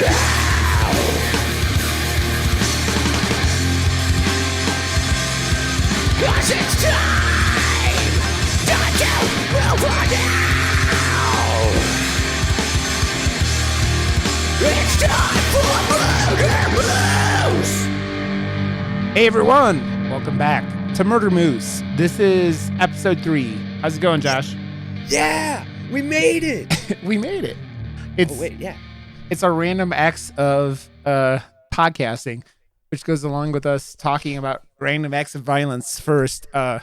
'Cause it's time to move on now. It's time for Murder Moose. Hey everyone, welcome back to Murder Moose. This is episode 3. How's it going, Josh? Yeah, we made it. We made it. It's yeah. It's our random acts of podcasting, which goes along with us talking about random acts of violence first. But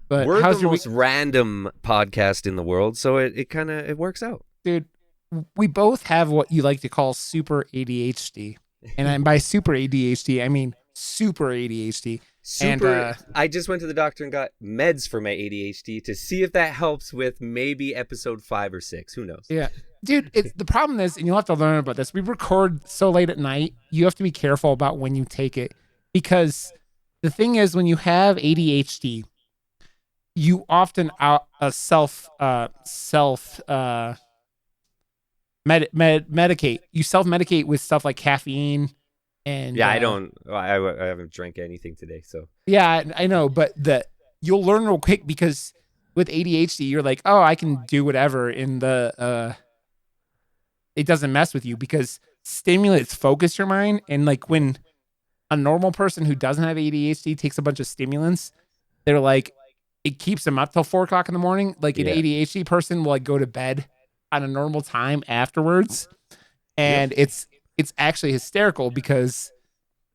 We're how's the your most random podcast in the world, so it works out. dude? We both have what you like to call super ADHD, and by super ADHD I mean super ADHD. I just went to the doctor and got meds for my ADHD to see if that helps with maybe episode 5 or 6. Who knows? Yeah. Dude, the problem is, and you'll have to learn about this, we record so late at night, you have to be careful about when you take it. Because the thing is, when you have ADHD, you often medicate. You self-medicate with stuff like caffeine. And Yeah, I haven't drank anything today, so. Yeah, I know, but you'll learn real quick because with ADHD, you're like, oh, I can do whatever it doesn't mess with you because stimulants focus your mind. And like when a normal person who doesn't have ADHD takes a bunch of stimulants, they're like, it keeps them up till 4 o'clock in the morning. Like an ADHD person will like go to bed on a normal time afterwards. And it's actually hysterical because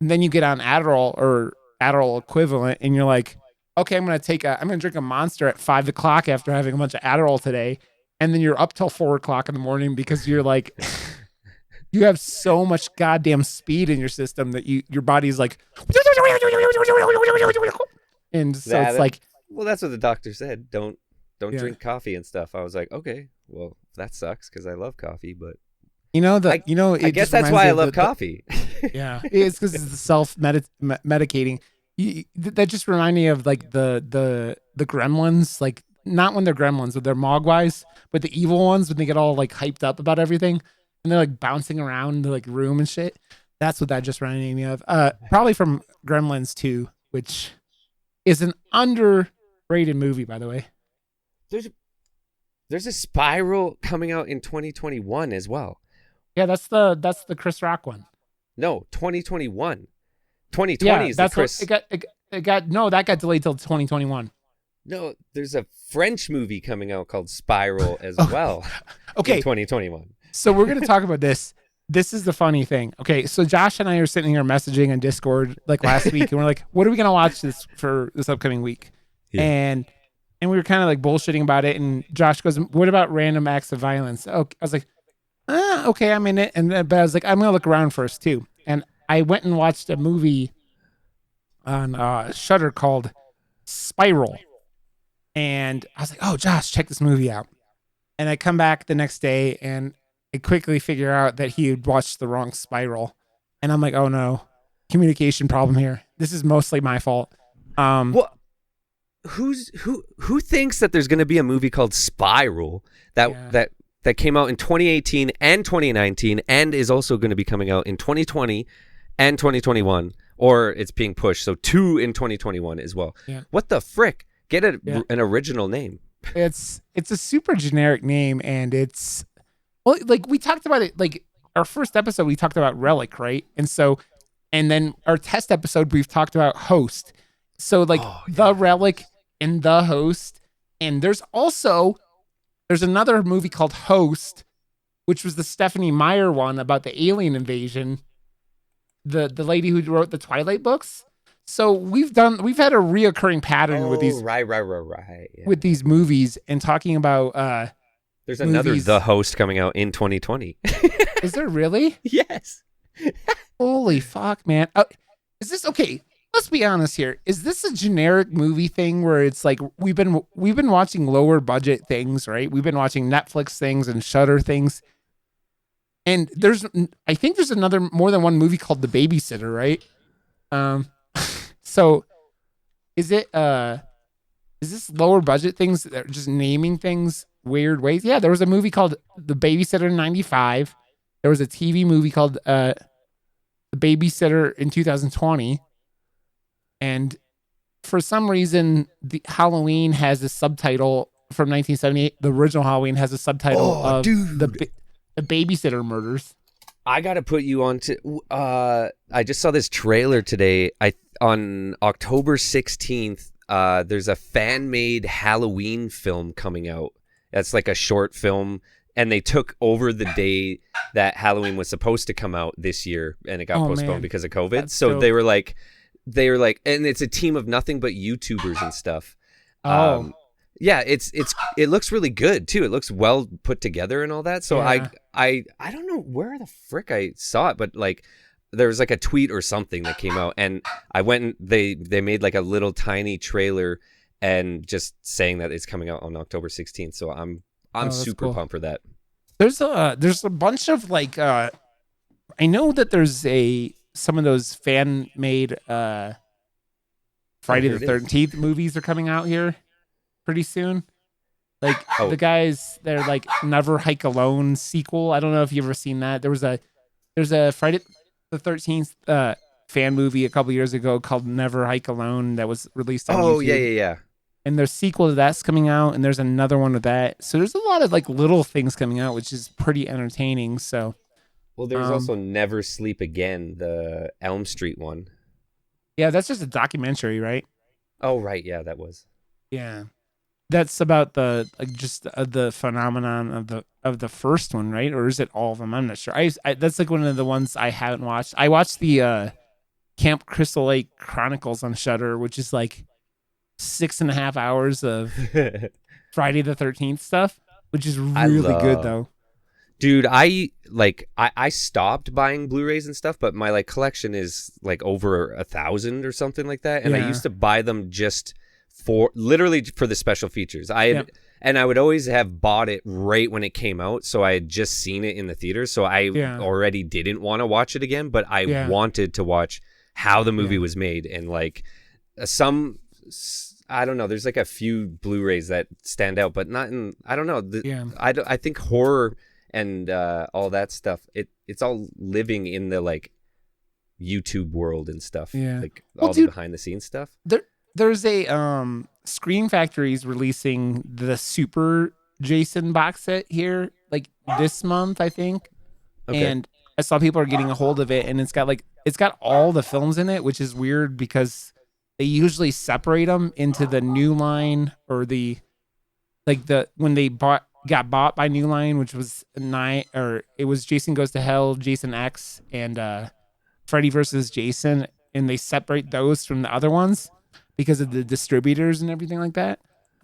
then you get on Adderall or Adderall equivalent and you're like, okay, I'm going to drink a Monster at 5 o'clock after having a bunch of Adderall today. And then you're up till 4 o'clock in the morning because you're like, you have so much goddamn speed in your system that your body's like, and so it's like, well, that's what the doctor said. Don't drink coffee and stuff. I was like, okay, well, that sucks because I love coffee, but I guess that's why I love coffee. Yeah, it's because it's the self-medicating. That just reminded me of like the Gremlins, like not when they're Gremlins, but they're Mogwais, but the evil ones when they get all like hyped up about everything and they're like bouncing around the like room and shit. That's what that just reminded me of. Probably from Gremlins 2, which is an underrated movie, by the way. There's a Spiral coming out in 2021 as well. Yeah, that's the Chris Rock one. No, 2021. 2020 is the Chris. That got delayed till 2021. No, there's a French movie coming out called Spiral as well. Okay. In 2021. So we're going to talk about this. This is the funny thing. Okay, so Josh and I are sitting here messaging on Discord like last week, and we're like, what are we going to watch for this upcoming week? Yeah. And we were kind of like bullshitting about it, and Josh goes, what about random acts of violence? Oh, I was like, okay, I'm in it. But I was like, I'm going to look around first too. And I went and watched a movie on Shudder called Spiral. And I was like, oh, Josh, check this movie out. And I come back the next day and I quickly figure out that he had watched the wrong Spiral. And I'm like, oh no, communication problem here. This is mostly my fault. Well, who thinks that there's going to be a movie called Spiral that came out in 2018 and 2019 and is also going to be coming out in 2020 and 2021, or it's being pushed, so 2 in 2021 as well. Yeah. What the frick? Get an original name. It's a super generic name, and it's like we talked about it. Like our first episode, we talked about Relic, right? And then our test episode, we've talked about Host. So like the Relic and the Host, and there's another movie called Host, which was the Stephenie Meyer one about the alien invasion. The lady who wrote the Twilight books. So we've had a reoccurring pattern with these right. Yeah. With these movies and talking about there's another The Host coming out in 2020. Is there really? Yes. Holy fuck, man. Is this okay? Let's be honest here. Is this a generic movie thing where it's like we've been watching lower budget things, right? We've been watching Netflix things and Shudder things. And I think there's more than one movie called The Babysitter, right? So is this lower budget things that are just naming things weird ways? Yeah, there was a movie called The Babysitter in 95. There was a TV movie called The Babysitter in 2020, and for some reason, the Halloween has a subtitle from 1978. The original Halloween has a subtitle of the Babysitter Murders. I gotta put you on to. I just saw this trailer today. On October 16th. There's a fan-made Halloween film coming out. That's like a short film, and they took over the day that Halloween was supposed to come out this year, and it got postponed because of COVID. That's so dope. they were like, and it's a team of nothing but YouTubers and stuff. Oh. Yeah, it looks really good too. It looks well put together and all that. So Yeah. I don't know where the frick I saw it, but like there was like a tweet or something that came out, and I went and they made like a little tiny trailer and just saying that it's coming out on October 16th. So I'm that's super cool. pumped for that. There's a bunch of like I know that there's some of those fan made Friday here the it is. 13th movies are coming out here pretty soon. Like Oh. the guys, they're like Never Hike Alone sequel. I don't know if you've ever seen that. There's a Friday the 13th fan movie a couple years ago called Never Hike Alone that was released on Oh YouTube. yeah. And there's sequel to that's coming out, and there's another one with that. So there's a lot of like little things coming out, which is pretty entertaining. So Well, there's also Never Sleep Again, the Elm Street one. yeah, that's just a documentary, right? Oh right, yeah, that was. Yeah, that's about the the phenomenon of the first one, right? Or is it all of them? I'm not sure. I that's like one of the ones I haven't watched. I watched the Camp Crystal Lake Chronicles on Shudder, which is like 6.5 hours of Friday the 13th stuff, which is really good though. Dude, I stopped buying Blu-rays and stuff, but my like collection is like over 1,000 or something like that, and I Yeah. used to buy them just literally for the special features. Yep. And I would always have bought it right when it came out, so I had just seen it in the theater, so I already didn't want to watch it again, but I wanted to watch how the movie was made, and like I don't know, there's like a few Blu-rays that stand out, but not in, I don't know. I think horror and all that stuff, it's all living in the like YouTube world and stuff. Yeah. Like Well, all dude, the behind the scenes stuff. There's a Scream Factory's releasing the Super Jason box set here like this month, I think. Okay. And I saw people are getting a hold of it, and it's got all the films in it, which is weird because they usually separate them into the New Line or when they got bought by New Line, which was it was Jason Goes to Hell, Jason X, and Freddy versus Jason, and they separate those from the other ones because of the distributors and everything like that.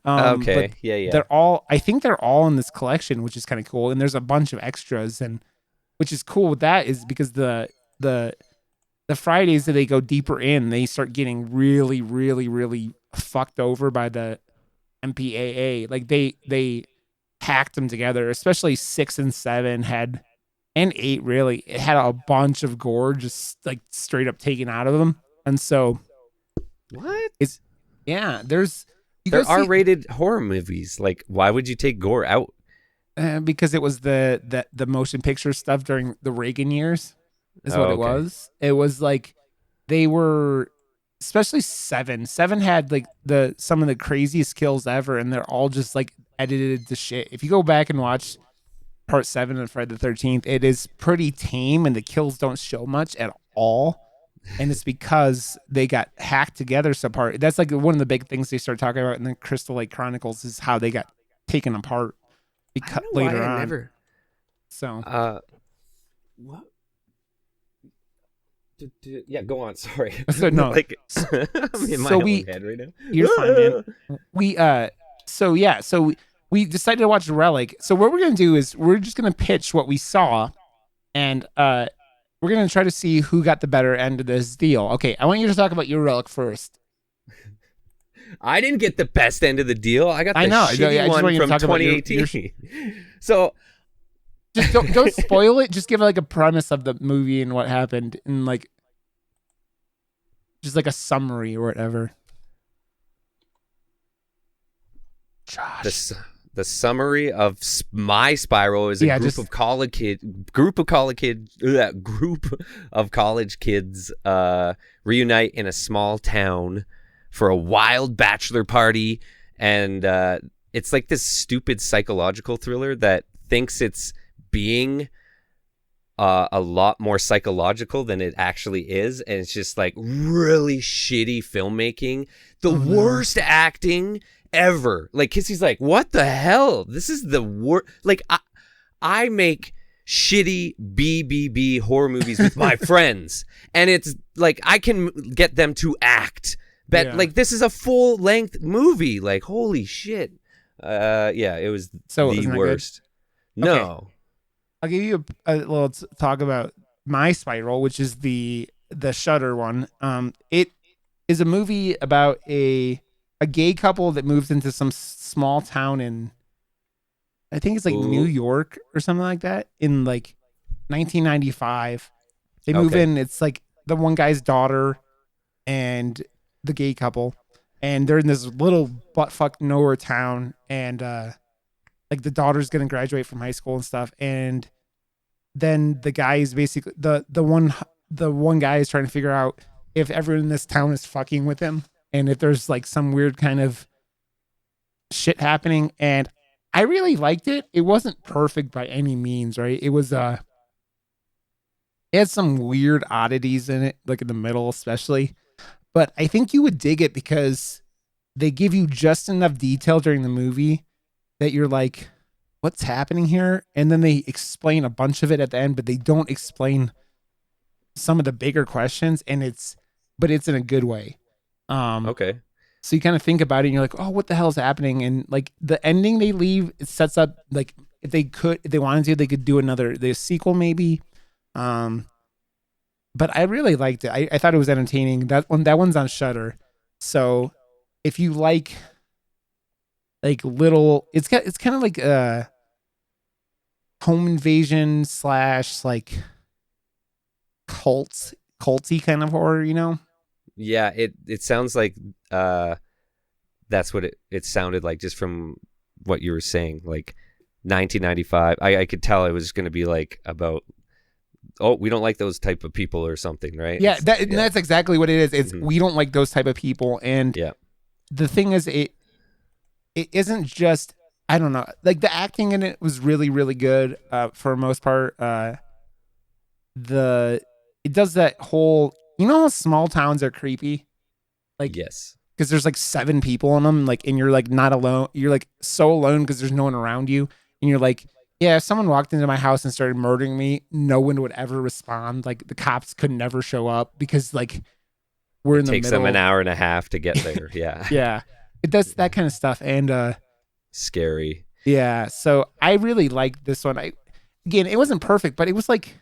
Okay. But Yeah. I think they're all in this collection, which is kind of cool. And there's a bunch of extras, and which is cool with that is because the Fridays that they go deeper in, they start getting really, really, really fucked over by the MPAA. Like they hacked them together, especially 6 and 7 and 8 really. It had a bunch of gore just like straight up taken out of them. And so What? there's There are R-rated horror movies. Like, why would you take gore out? because it was the motion picture stuff during the Reagan years is what it okay. was. It was like they were, especially 7 had like some of the craziest kills ever, and they're all just like edited to shit. If you go back and watch part 7 of Friday the 13th, it is pretty tame and the kills don't show much at all. And it's because they got hacked together so apart. That's like one of the big things they start talking about in the Crystal Lake Chronicles is how they got taken apart later on. So What? Yeah, go on. Sorry. So, no. Like, I'm in my So own we- head right now. you're fine, man. We decided to watch Relic. So what we're gonna do is we're just gonna pitch what we saw, and we're gonna try to see who got the better end of this deal. Okay, I want you to talk about your Relic first. I didn't get the best end of the deal. I got the I know. shitty I just want one you to from talk about 2018. So Just don't spoil it. Just give like a premise of the movie and what happened, and like just like a summary or whatever. Josh. the summary of My Spiral is a Yeah, group just- of college kids reunite in a small town for a wild bachelor party, and it's like this stupid psychological thriller that thinks it's being a lot more psychological than it actually is, and it's just like really shitty filmmaking, the worst acting ever. Like Kissy's like, what the hell? This is the worst. Like I make shitty BBB horror movies with my friends, and it's like I can get them to act. But Yeah. like this is a full length movie. Like holy shit. Yeah, it was So the isn't that good? worst. No. I'll give you a little talk about My Spiral, which is the Shudder one. It is a movie about a gay couple that moves into some small town in, I think it's like New York or something like that, in like 1995. They move Okay. in. It's like the one guy's daughter and the gay couple, and they're in this little buttfuck nowhere town, and like the daughter's gonna graduate from high school and stuff, and then the guy is basically the one guy is trying to figure out if everyone in this town is fucking with him, and if there's like some weird kind of shit happening. And I really liked it. It wasn't perfect by any means, right? It was it had some weird oddities in it, like in the middle especially, but I think you would dig it because they give you just enough detail during the movie that you're like, what's happening here? And then they explain a bunch of it at the end, but they don't explain some of the bigger questions, and it's in a good way. Okay. So you kind of think about it and you're like, oh, what the hell is happening? And like the ending they leave, it sets up like if they wanted to, they could do the sequel maybe. But I really liked it. I thought it was entertaining. That one's on Shudder. So if you like little, it's kind of like a home invasion / like culty kind of horror, you know? Yeah, it sounds like that's what it sounded like just from what you were saying. Like 1995, I could tell it was going to be like about, oh, we don't like those type of people or something, right? Yeah, that's exactly what it is. It's Mhm. we don't like those type of people, and Yeah. the thing is, it isn't just, I don't know, like the acting in it was really really good for the most part. It does that whole, you know how small towns are creepy, like Yes. because there's like 7 people in them, like, and you're like not alone. You're like so alone because there's no one around you, and you're like, yeah, if someone walked into my house and started murdering me, no one would ever respond. Like the cops could never show up because like we're in the Takes middle. them an hour and a half to get there. Yeah. Yeah, it does that kind of stuff, and Scary. yeah. So I really liked this one. Again, it wasn't perfect, but it was like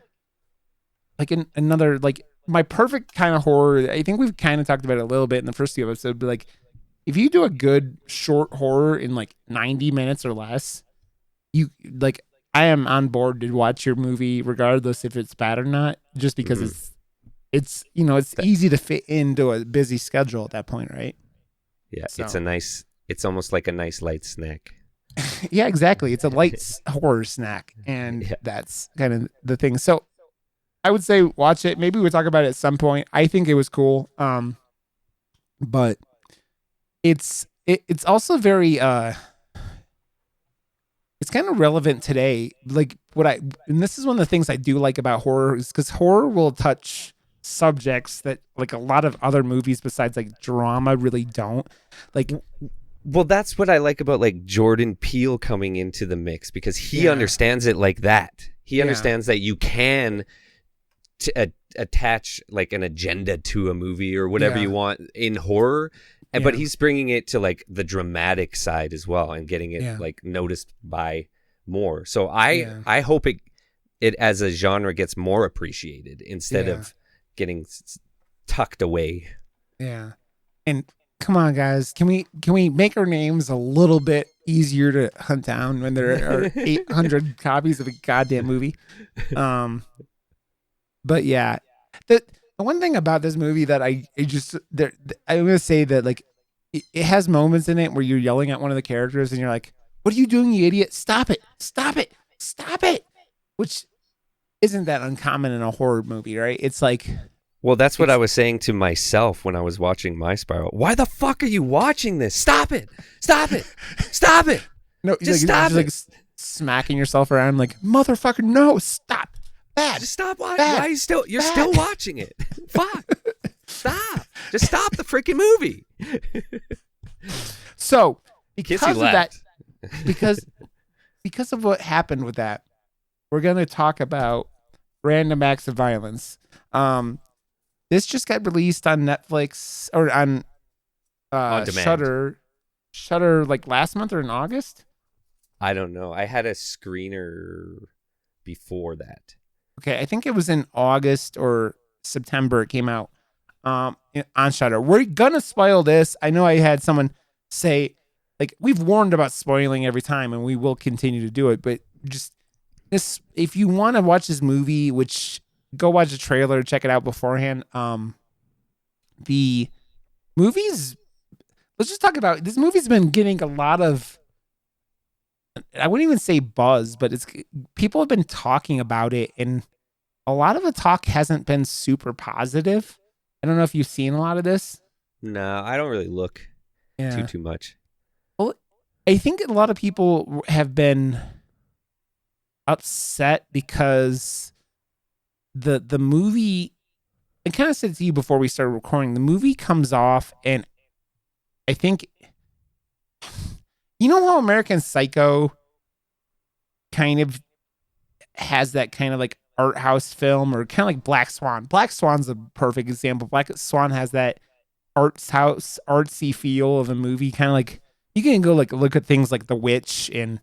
another like my perfect kind of horror. I think we've kind of talked about it a little bit in the first few episodes, but like if you do a good short horror in like 90 minutes or less, you like, I am on board to watch your movie regardless if it's bad or not, just because it's you know, it's easy to fit into a busy schedule at that point, right? Yeah, So. it's almost like a nice light snack. Yeah, exactly. It's a light horror snack, and Yeah. that's kind of the thing. So I would say watch it. Maybe we'll talk about it at some point. I think it was cool. But it's also very it's kind of relevant today. Like and this is one of the things I do like about horror, is because horror will touch subjects that like a lot of other movies besides like drama really don't. Like, Well, that's what I like about like Jordan Peele coming into the mix, because he Yeah. understands it like that. He Yeah. understands that you can attach like an agenda to a movie or whatever Yeah. you want in horror. But Yeah. he's bringing it to like the dramatic side as well and getting it Yeah. like noticed by more. So Yeah. I hope it as a genre gets more appreciated instead Yeah. of getting tucked away. yeah. And come on, guys, can we make our names a little bit easier to hunt down when there are 800 copies of a goddamn movie? But yeah, the one thing about this movie that I'm gonna say that like it has moments in it where you're yelling at one of the characters and you're like, what are you doing, you idiot? Stop it. Stop it. Stop it. Which isn't that uncommon in a horror movie, right? It's like, Well, that's what I was saying to myself when I was watching My Spiral. Why the fuck are you watching this? Stop it. Stop it. Stop it. no, Just like, stop you're just like smacking yourself around like, motherfucker, no, stop. Bad. Just stop watching. Bad. Why are you still? You're Bad. still watching it. Fuck. Stop. Just stop the freaking movie. So because Kissy of that, laughed. because of what happened with that, we're gonna talk about Random Acts of Violence. This just got released on Netflix or on demand. Shudder like last month or in August. I don't know. I had a screener before that. Okay, I think it was in August or September it came out on Shudder. We're gonna spoil this. I know I had someone say, like, we've warned about spoiling every time, and we will continue to do it. But just this, if you want to watch this movie, which go watch the trailer, check it out beforehand. The movies. Let's just talk about this. Movie's been getting a lot of. I wouldn't even say buzz, but it's people have been talking about it, and a lot of the talk hasn't been super positive. I don't know if you've seen a lot of this. No, I don't really look too much. Well, I think a lot of people have been upset because the movie. I kind of said to you before we started recording. The movie comes off, and I think you know how American Psycho kind of has that kind of like art house film, or kind of like Black Swan. Black Swan's a perfect example. Black Swan has that artsy feel of a movie, kind of like you can go like look at things like The Witch and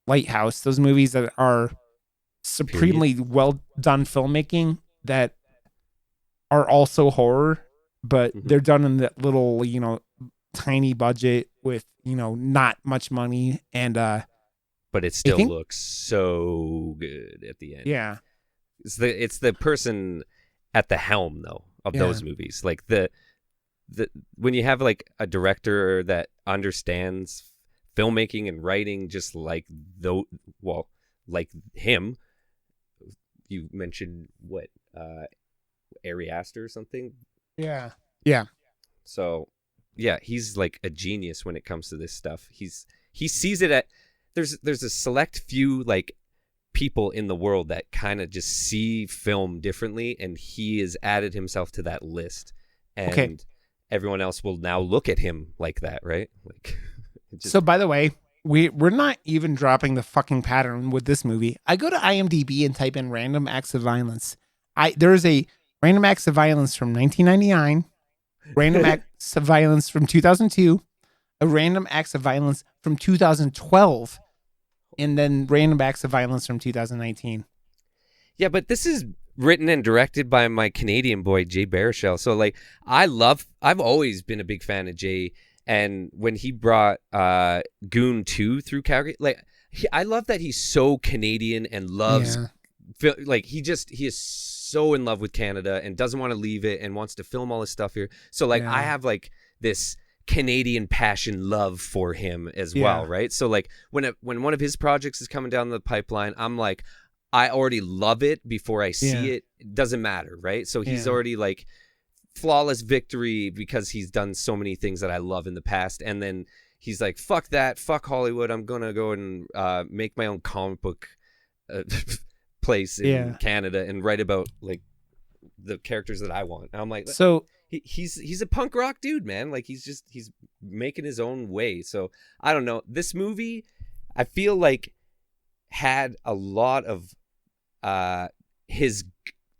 Lighthouse. Those movies that are supremely well done filmmaking that are also horror, but they're done in that little, tiny budget with, not much money. And but it still looks so good at the end. Yeah. It's the person at the helm though of those movies. Like the when you have like a director that understands filmmaking and writing, just like like him. You mentioned what Ari Aster or something. Yeah. So yeah, he's like a genius when it comes to this stuff. He sees it at there's a select few like people in the world that kind of just see film differently, and he has added himself to that list. And everyone else will now look at him like that, right? Like so by the way, we're not even dropping the fucking pattern with this movie. I go to IMDb and type in Random Acts of Violence. There is a Random Acts of Violence from 1999, Random Acts of Violence from 2002, a Random Acts of Violence from 2012, and then Random Acts of Violence from 2019. Yeah, but this is written and directed by my Canadian boy Jay Baruchel. So like I've always been a big fan of Jay, and when he brought Goon 2 through Calgary, like I love that he's so Canadian and loves like he is so in love with Canada and doesn't want to leave it and wants to film all his stuff here. So like I have like this Canadian passion love for him as well, right? So like when one of his projects is coming down the pipeline, I'm like, I already love it before I see it. It doesn't matter, right? So he's already like flawless victory because he's done so many things that I love in the past, and then he's like, fuck that, fuck Hollywood, I'm gonna go and make my own comic book place in Canada and write about like the characters that I want. And I'm like, so he's a punk rock dude, man. Like he's making his own way. So I don't know, this movie I feel like had a lot of his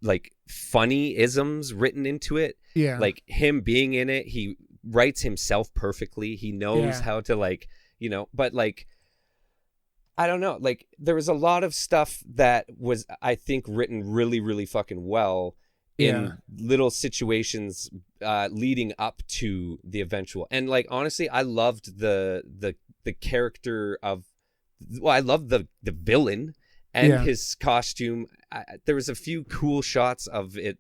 like funny isms written into it. Yeah, like him being in it, he writes himself perfectly. He knows how to like, but like I don't know, like there was a lot of stuff that was, I think, written really, really fucking well in little situations leading up to the eventual. And like honestly, I loved the character of, I loved the villain and his costume. There was a few cool shots of it.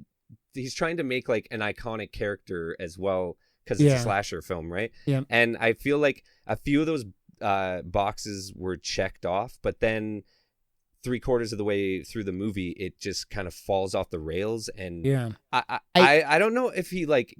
He's trying to make like an iconic character as well because it's a slasher film, right? Yeah. And I feel like a few of those boxes were checked off, but then 3/4 of the way through the movie, it just kind of falls off the rails. And Yeah. I don't know if he like,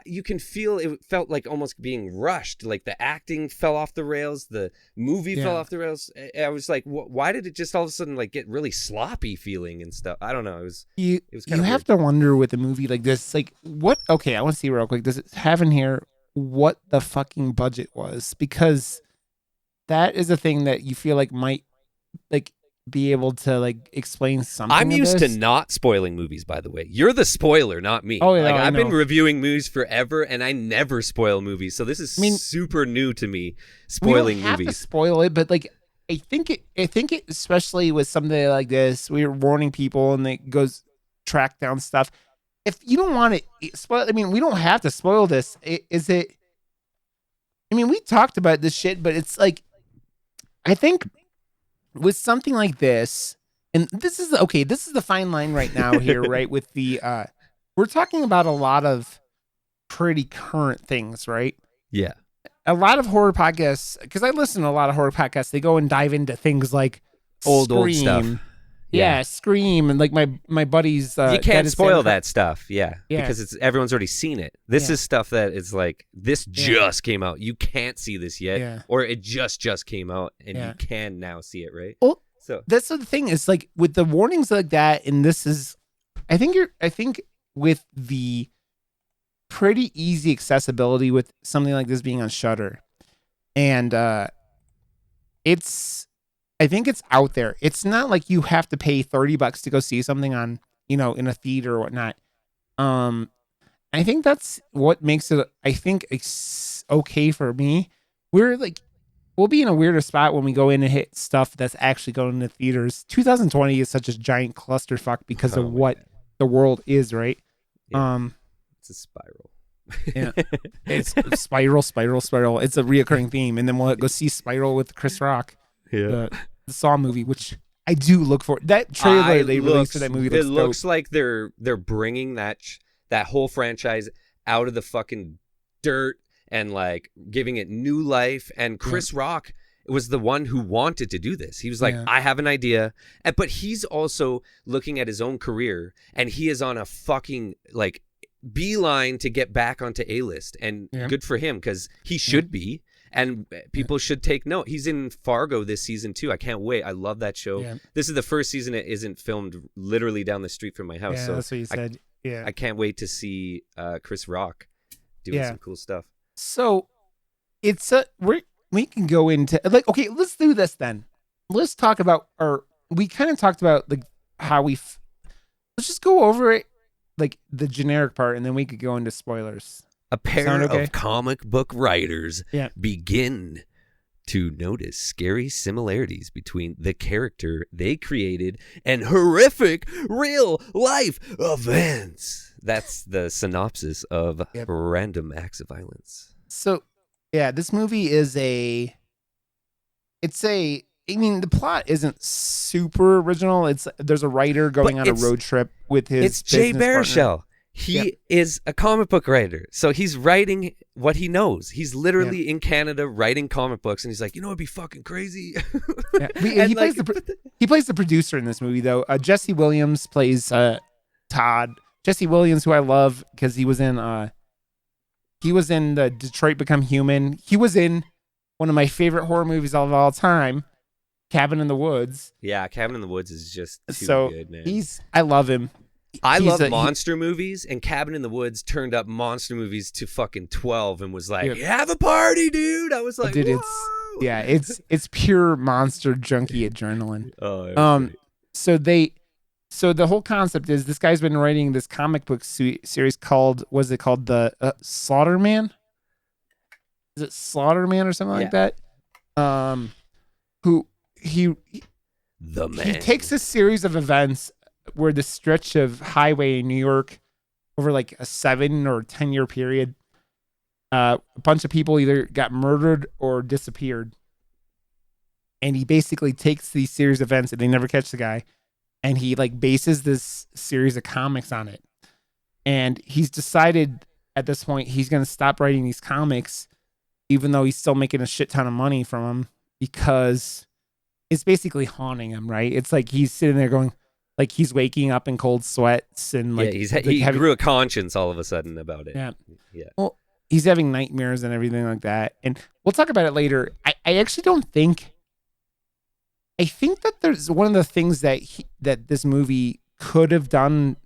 you can feel it felt like almost being rushed. Like the acting fell off the rails, the movie fell off the rails. I was like, why did it just all of a sudden like get really sloppy feeling and stuff? I don't know. It was You kind of have to wonder with a movie like this, like what? Okay, I want to see real quick. Does it have in here what the fucking budget was? Because that is a thing that you feel like might like be able to like explain something. I'm of used to this. not spoiling movies, by the way. You're the spoiler, not me. Oh, yeah, like, I I've been know. reviewing movies forever, and I never spoil movies. So this is super new to me, spoiling we don't have movies. to spoil it, but like I think it, especially with something like this, we're warning people, and it goes track down stuff. If you don't want it spoil, I mean, we don't have to spoil this. Is it? I mean, we talked about this shit, but it's like, I think with something like this, and this is okay. This is the fine line right now here, right? With the we're talking about a lot of pretty current things, right? Yeah. A lot of horror podcasts, because I listen to a lot of horror podcasts, they go and dive into things like Old Scream. stuff. Yeah, Scream, and like my buddies. You can't Dead spoil Santa- that stuff, Yeah. because everyone's already seen it. This Yeah. is stuff that is like, this just came out. You can't see this yet, Yeah. or it just came out, and Yeah. you can now see it, right? Well, So that's the thing is like with the warnings like that, and this is, I think with the pretty easy accessibility with something like this being on Shudder, and I think it's out there. It's not like you have to pay $30 to go see something on, in a theater or whatnot. I think that's what makes it, I think, okay for me. We'll be in a weirder spot when we go in and hit stuff that's actually going to theaters. 2020 is such a giant clusterfuck because of what the world is, right? Yeah. It's a spiral. Yeah. It's spiral. It's a reoccurring theme. And then we'll go see Spiral with Chris Rock. Yeah. The Saw movie, which I do look for. That trailer they released for that movie Looks like they're bringing that whole franchise out of the fucking dirt and like giving it new life. And Chris Rock was the one who wanted to do this. He was like, I have an idea, but he's also looking at his own career, and he is on a fucking like beeline to get back onto A-list, and good for him, because he should be. And people should take note. He's in Fargo this season too. I can't wait. I love that show. Yeah. This is the first season it isn't filmed literally down the street from my house. Yeah, so that's what you said. I can't wait to see Chris Rock doing some cool stuff. So it's we can go into like, okay, let's do this then. Let's talk about we kind of talked about like how let's just go over it, like the generic part, and then we could go into spoilers. A pair of comic book writers begin to notice scary similarities between the character they created and horrific real life events. That's the synopsis of Random Acts of Violence. So, yeah, this movie is I mean, the plot isn't super original. There's a writer going on a road trip with his It's Jay business Baruchel. partner. He is a comic book writer. So he's writing what he knows. He's literally in Canada writing comic books, and he's like, it'd be fucking crazy. He plays the producer in this movie, though. Jesse Williams plays Todd. Jesse Williams, who I love because he was in the Detroit Become Human. He was in one of my favorite horror movies of all time, Cabin in the Woods. Yeah, Cabin in the Woods is just too good, man. I love him. I love monster movies, and Cabin in the Woods turned up monster movies to fucking 12 and was like, have a party, dude. I was like, dude, whoa. it's pure monster junkie adrenaline. Oh, so the whole concept is this guy's been writing this comic book series called, was it called the Slaughterman? Is it Slaughterman or something like that? Who he takes a series of events where the stretch of highway in New York over like a 7 or 10 year period, a bunch of people either got murdered or disappeared. And he basically takes these series of events and they never catch the guy. And he like bases this series of comics on it. And he's decided at this point, he's going to stop writing these comics even though he's still making a shit ton of money from him, because it's basically haunting him, right? It's like he's sitting there going, like he's waking up in cold sweats and like he grew a conscience all of a sudden about it. Yeah. Well, he's having nightmares and everything like that. And we'll talk about it later. I actually don't think. I think that there's one of the things that this movie could have done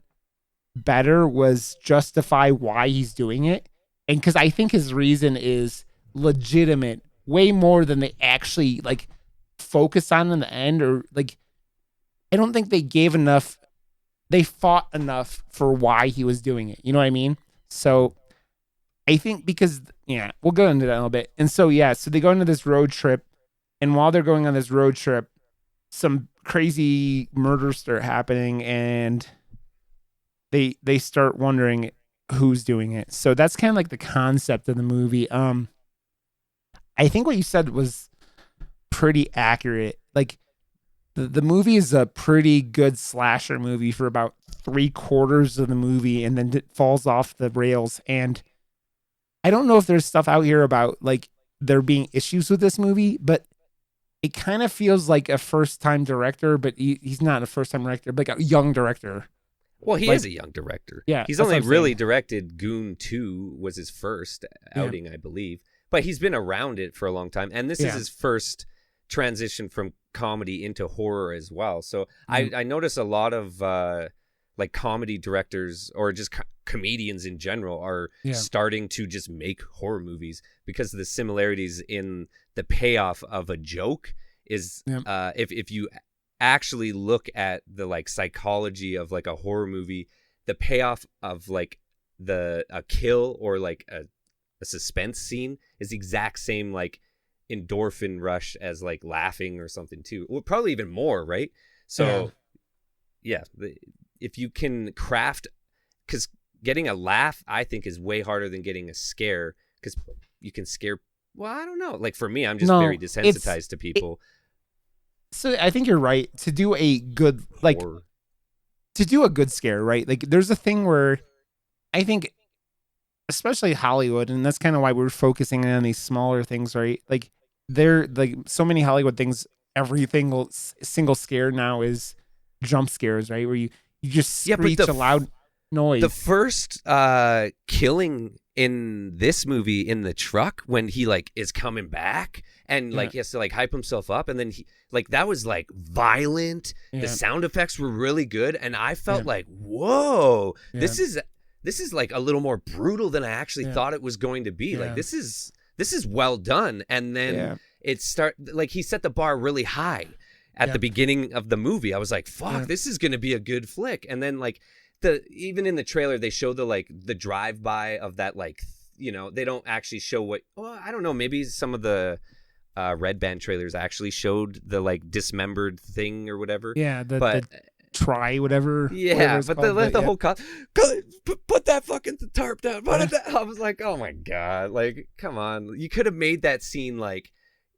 better was justify why he's doing it. And because I think his reason is legitimate, way more than they actually like focus on in the end, or like I don't think they fought enough for why he was doing it. You know what I mean? So I think because, we'll go into that in a little bit. And so, so they go into this road trip, and while they're going on this road trip, some crazy murders start happening, and they start wondering who's doing it. So that's kind of like the concept of the movie. I think what you said was pretty accurate. Like the movie is a pretty good slasher movie for about 3/4 of the movie, and then it falls off the rails. And I don't know if there's stuff out here about like there being issues with this movie, but it kind of feels like a first-time director, but he's not a first-time director, but like a young director. Well, he is a young director. Yeah, he's only really directed Goon 2 was his first outing, I believe. But he's been around it for a long time, and this is his first transition from comedy into horror as well. So I notice a lot of like comedy directors or just comedians in general are starting to just make horror movies because of the similarities in the payoff of a joke is if you actually look at the like psychology of like a horror movie, the payoff of like a kill or like a suspense scene is the exact same like endorphin rush as like laughing or something too, or probably even more, right? So if you can craft, because getting a laugh I think is way harder than getting a scare, because you can scare, well, I don't know, like for me I'm just very desensitized to people. So I think you're right to do a good like horror. To do a good scare, right? Like there's a thing where I think especially Hollywood, and that's kind of why we're focusing on these smaller things, right? Like they're like so many Hollywood things, every single scare now is jump scares, right? Where you just screech a loud noise. The first killing in this movie in the truck when he like is coming back and like he has to like hype himself up, and then he like that was like violent. The sound effects were really good, and I felt like, whoa, this is like a little more brutal than I actually thought it was going to be. Like this is well done. And then it like he set the bar really high at the beginning of the movie. I was like, fuck, this is going to be a good flick. And then like even in the trailer, they show the drive-by of that, like, they don't actually show what, well, I don't know, maybe some of the Red Band trailers actually showed the like dismembered thing or whatever. Yeah. The try whatever. Yeah. But the whole put that fucking tarp down. I was like, oh my God, like, come on. You could have made that scene like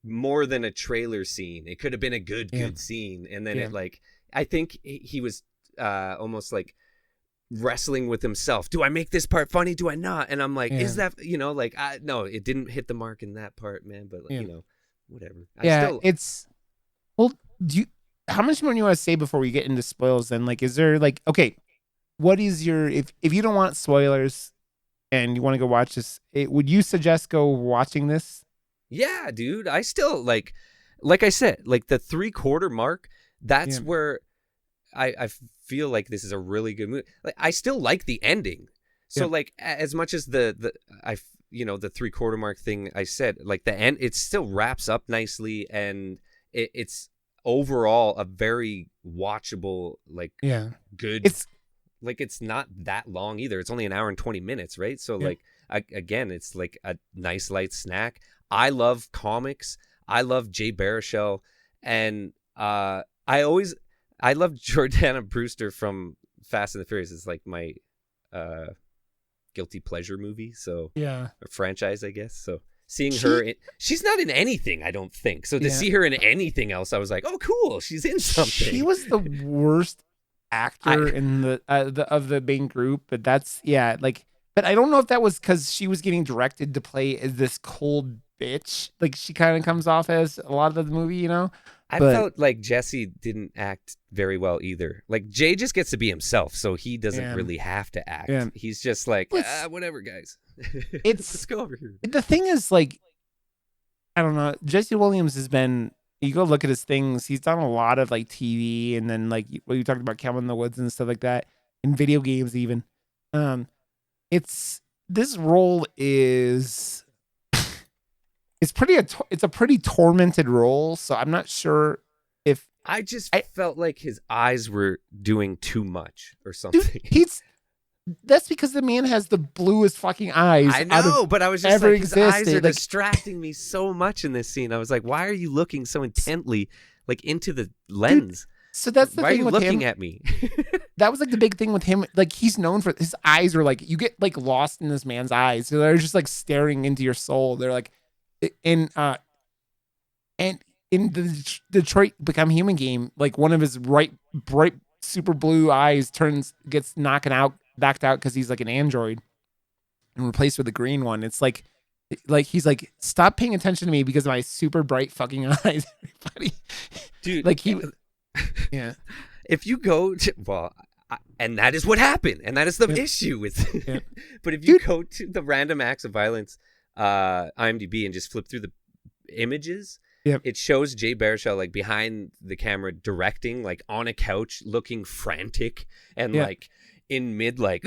more than a trailer scene. It could have been a good scene. And then it like, I think he was almost like wrestling with himself. Do I make this part funny? Do I not? And I'm like, is that, like, no, it didn't hit the mark in that part, man. But whatever. How much more do you want to say before we get into spoilers then? Like, is there like, okay, what is your, if you don't want spoilers and you want to go watch this, would you suggest go watching this? Yeah, dude. I still like I said, like the 3/4 mark, that's where I feel like this is a really good movie. Like, I still like the ending. So like as much as the 3/4 mark thing I said, like the end, it still wraps up nicely, and it's overall a very watchable, like good. It's not that long either. It's only an hour and 20 minutes, right? So like again, it's like a nice light snack. I love comics. I love Jay Baruchel, and I love Jordana Brewster from Fast and the Furious. It's like my guilty pleasure movie, so a franchise, I guess. So seeing her she's not in anything, I don't think. So to see her in anything else, I was like, oh cool, she's in something. She was the worst actor in the of the main group, but that's but I don't know if that was because she was getting directed to play as this cold bitch. Like she kind of comes off as a lot of the movie, you know. I But- felt like Jesse didn't act very well either. Like Jay just gets to be himself, so he doesn't Yeah. really have to act. Yeah. He's just like, Let's- whatever, guys. It's- Let's go over here. The thing is, like, I don't know. Jesse Williams has been. You go look at his things. He's done a lot of like TV, and then like what you talked about, Cabin in the Woods and stuff like that, in video games even. It's this role is. It's a pretty tormented role, so I'm not sure if I just I- felt like his eyes were doing too much or something. dude, that's because the man has the bluest fucking eyes. I out of- know, but I was just ever like, his eyes are existed, like- distracting me so much in this scene. I was like, why are you looking so intently, like into the lens? so that's the Why are thing you with looking him. at me? That was like the big thing with him. Like he's known for his eyes are like you get like lost in this man's eyes. So they're just like staring into your soul. They're like in and in the Detroit Become Human game, like one of his bright super blue eyes gets backed out because he's like an android and replaced with a green one. It's like he's like, stop paying attention to me because of my super bright fucking eyes, everybody. Dude, Like he, yeah. if you go to, well, and that is what happened, and that is the Yeah. issue with Yeah. But if you go to the random acts of violence IMDb and just flip through the images, Yep. it shows Jay Baruchel like behind the camera directing, like on a couch looking frantic and Yeah. like in mid like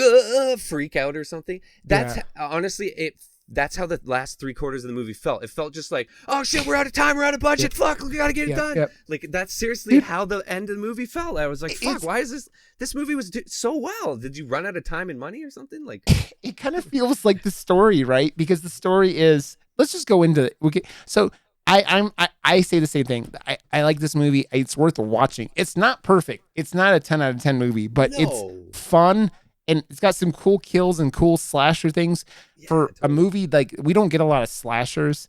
freak out or something. That's honestly that's how the last 3/4 of the movie felt. It felt just like, oh shit, we're out of time, we're out of budget, fuck, we gotta get it done. Yep. Like that's seriously Dude. how the end of the movie felt. I was like, fuck, It's- why is this movie was so well? Did you run out of time and money or something? Like, It kind of feels like the story, right? Because the story is, let's just go into it. So I say the same thing. I like this movie. It's worth watching. It's not perfect. It's not a 10 out of 10 movie, but No. it's fun and it's got some cool kills and cool slasher things. For a totally. movie, like we don't get a lot of slashers.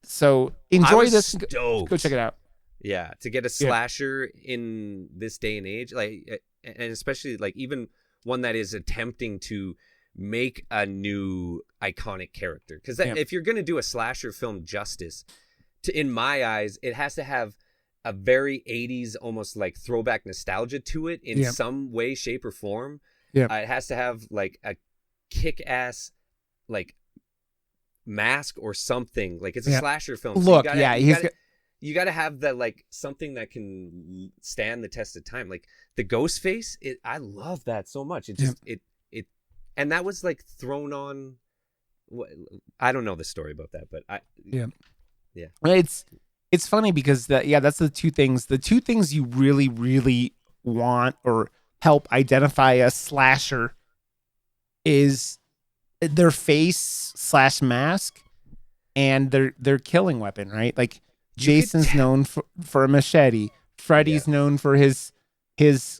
So I enjoy was this. stoked. Go check it out. Yeah, to get a slasher in this day and age, like, and especially like even one that is attempting to make a new iconic character. Because Yeah. if you're gonna do a slasher film justice, in my eyes, it has to have a very 80s, almost like throwback nostalgia to it in Yeah. some way, shape, or form. Yeah. It has to have like a kick-ass like mask or something. Like it's a Yeah. slasher film. So Look, you gotta, yeah, you he's gotta, got- you gotta have that like something that can stand the test of time. Like the ghost face, I love that so much. It just it and that was like thrown on. I don't know the story about that, but It's funny because that's the two things. The two things you really, really want or help identify a slasher is their face / mask and their killing weapon, right? Like Jason's known for a machete. Freddy's known for his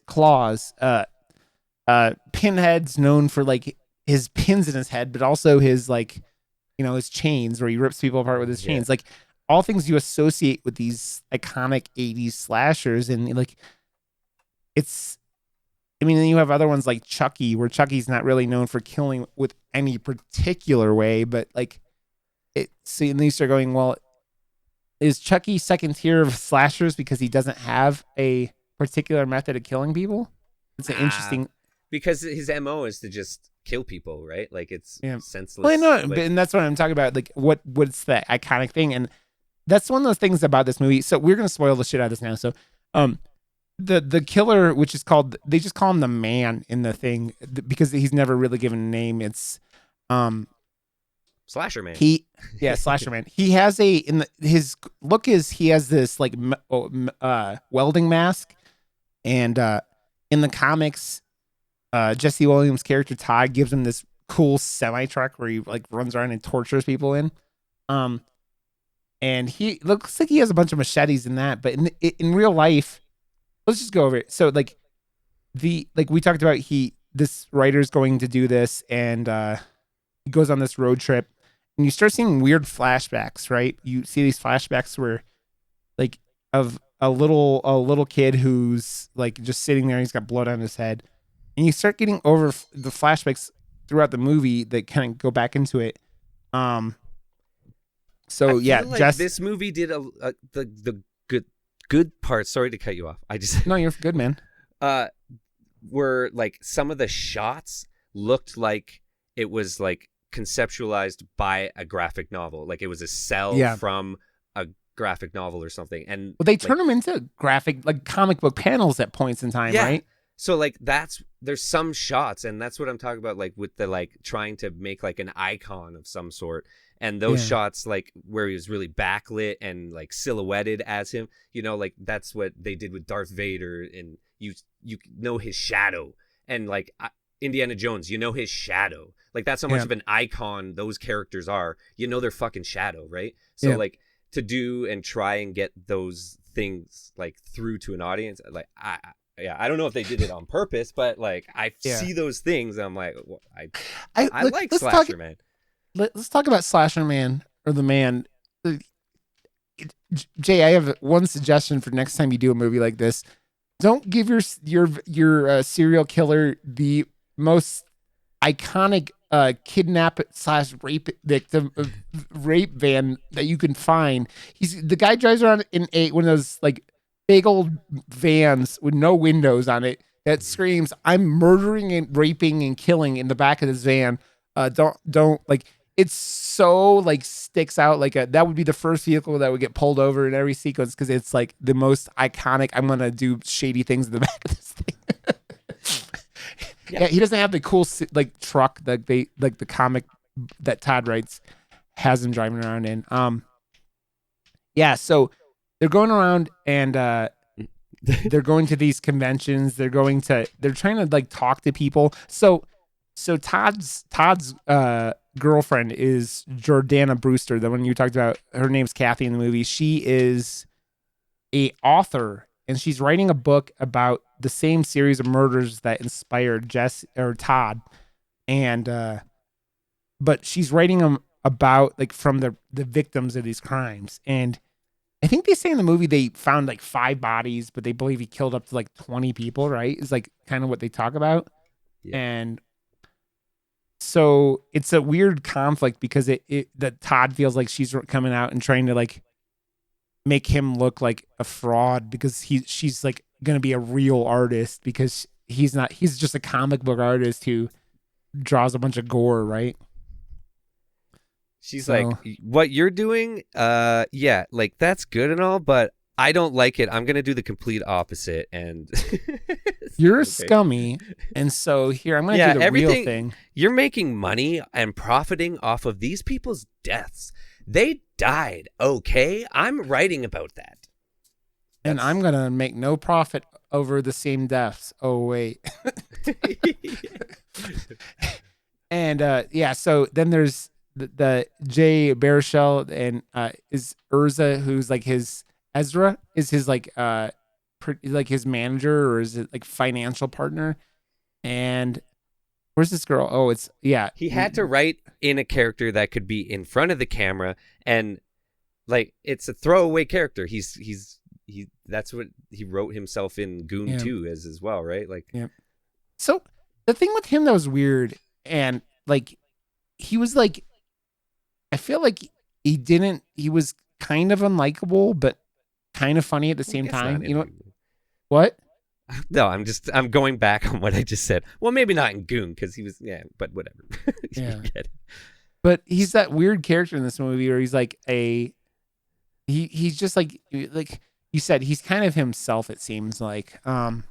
claws. Pinhead's known for like his pins in his head, but also his like, his chains where he rips people apart with his chains. Like all things you associate with these iconic 80s slashers. And like, then you have other ones like Chucky, where Chucky's not really known for killing with any particular way, but like so then you start going, well, is Chucky second tier of slashers because he doesn't have a particular method of killing people? It's an interesting. because his MO is to just kill people, right? Like it's senseless. Well, I know, like, and that's what I'm talking about. Like, what's the iconic thing? And that's one of those things about this movie. So we're gonna spoil the shit out of this now. So, the killer, which is called, they just call him the Man in the thing because he's never really given a name. It's Slasher Man. Slasher Man. He has his look is he has this like welding mask, and in the comics, Jesse Williams' character Todd gives him this cool semi truck where he like runs around and tortures people in. And he looks like he has a bunch of machetes in that, but in real life, let's just go over it. So like we talked about, this writer's going to do this, and he goes on this road trip, and you start seeing weird flashbacks, right? You see these flashbacks where like of a little kid who's like just sitting there, and he's got blood on his head. And you start getting over the flashbacks throughout the movie that kind of go back into it. So I yeah, feel like Jess. this movie did the good part. Sorry to cut you off. I just No, you're good, man. were like some of the shots looked like it was like conceptualized by a graphic novel, like it was a cell Yeah. from a graphic novel or something. And Well, they turn them into graphic, like comic book panels at points in time, Yeah. right? So like there's some shots, and that's what I'm talking about, like with the like trying to make like an icon of some sort, and those Yeah. shots like where he was really backlit and like silhouetted as him, like that's what they did with Darth Vader, and you know his shadow, and like Indiana Jones, his shadow, like that's how much Yeah. of an icon those characters are, their fucking shadow, right? So Yeah. like to do and try and get those things like through to an audience, like I don't know if they did it on purpose, but like I Yeah. see those things, and I'm like, well, I Look, like let's Slasher talk, Man. Let's talk about Slasher Man, or the man. Jay, I have one suggestion for next time you do a movie like this. Don't give your serial killer the most iconic kidnap / rape victim rape van that you can find. The guy drives around in one of those like big old vans with no windows on it that screams, "I'm murdering and raping and killing" in the back of this van. Don't like, it's so like sticks out like that would be the first vehicle that would get pulled over in every sequence, because it's like the most iconic. I'm gonna do shady things in the back of this thing. Yeah, he doesn't have the cool like truck that they like the comic that Todd writes has him driving around in. Yeah, so they're going around and they're going to these conventions. They're trying to like talk to people. So Todd's girlfriend is Jordana Brewster, the one you talked about. Her name's Kathy in the movie. She is a author, and she's writing a book about the same series of murders that inspired Todd. And but she's writing them about like from the victims of these crimes. And I think they say in the movie they found like 5 bodies, but they believe he killed up to like 20 people, right? Is like kind of what they talk about. Yeah. And so it's a weird conflict, because that Todd feels like she's coming out and trying to like make him look like a fraud, because she's like going to be a real artist, because he's not. He's just a comic book artist who draws a bunch of gore, right? She's So- like, what you're doing, yeah, like that's good and all, but I don't like it. I'm gonna do the complete opposite, and You're Okay. scummy, and so here I'm going to Yeah, do the real everything- thing. You're making money and profiting off of these people's deaths. They died, okay? I'm writing about that. And That's- I'm going to make no profit over the same deaths. Oh, wait. And yeah, so then there's the Jay Baruchel, and is Urza, who's like Ezra is his like like his manager, or is it like financial partner? And where's this girl? Oh, it's He had to write in a character that could be in front of the camera, and like it's a throwaway character. That's what he wrote himself in Goon Yeah. 2 as well, right? Like So the thing with him that was weird, and like he was like, I feel like he was kind of unlikable, but kind of funny at the same it's time. not You know in- what? No, I'm going back on what I just said. Well, maybe not in Goon, because he was, but whatever. You Yeah. get it. But he's that weird character in this movie where he's like he's just like you said, he's kind of himself, it seems like. And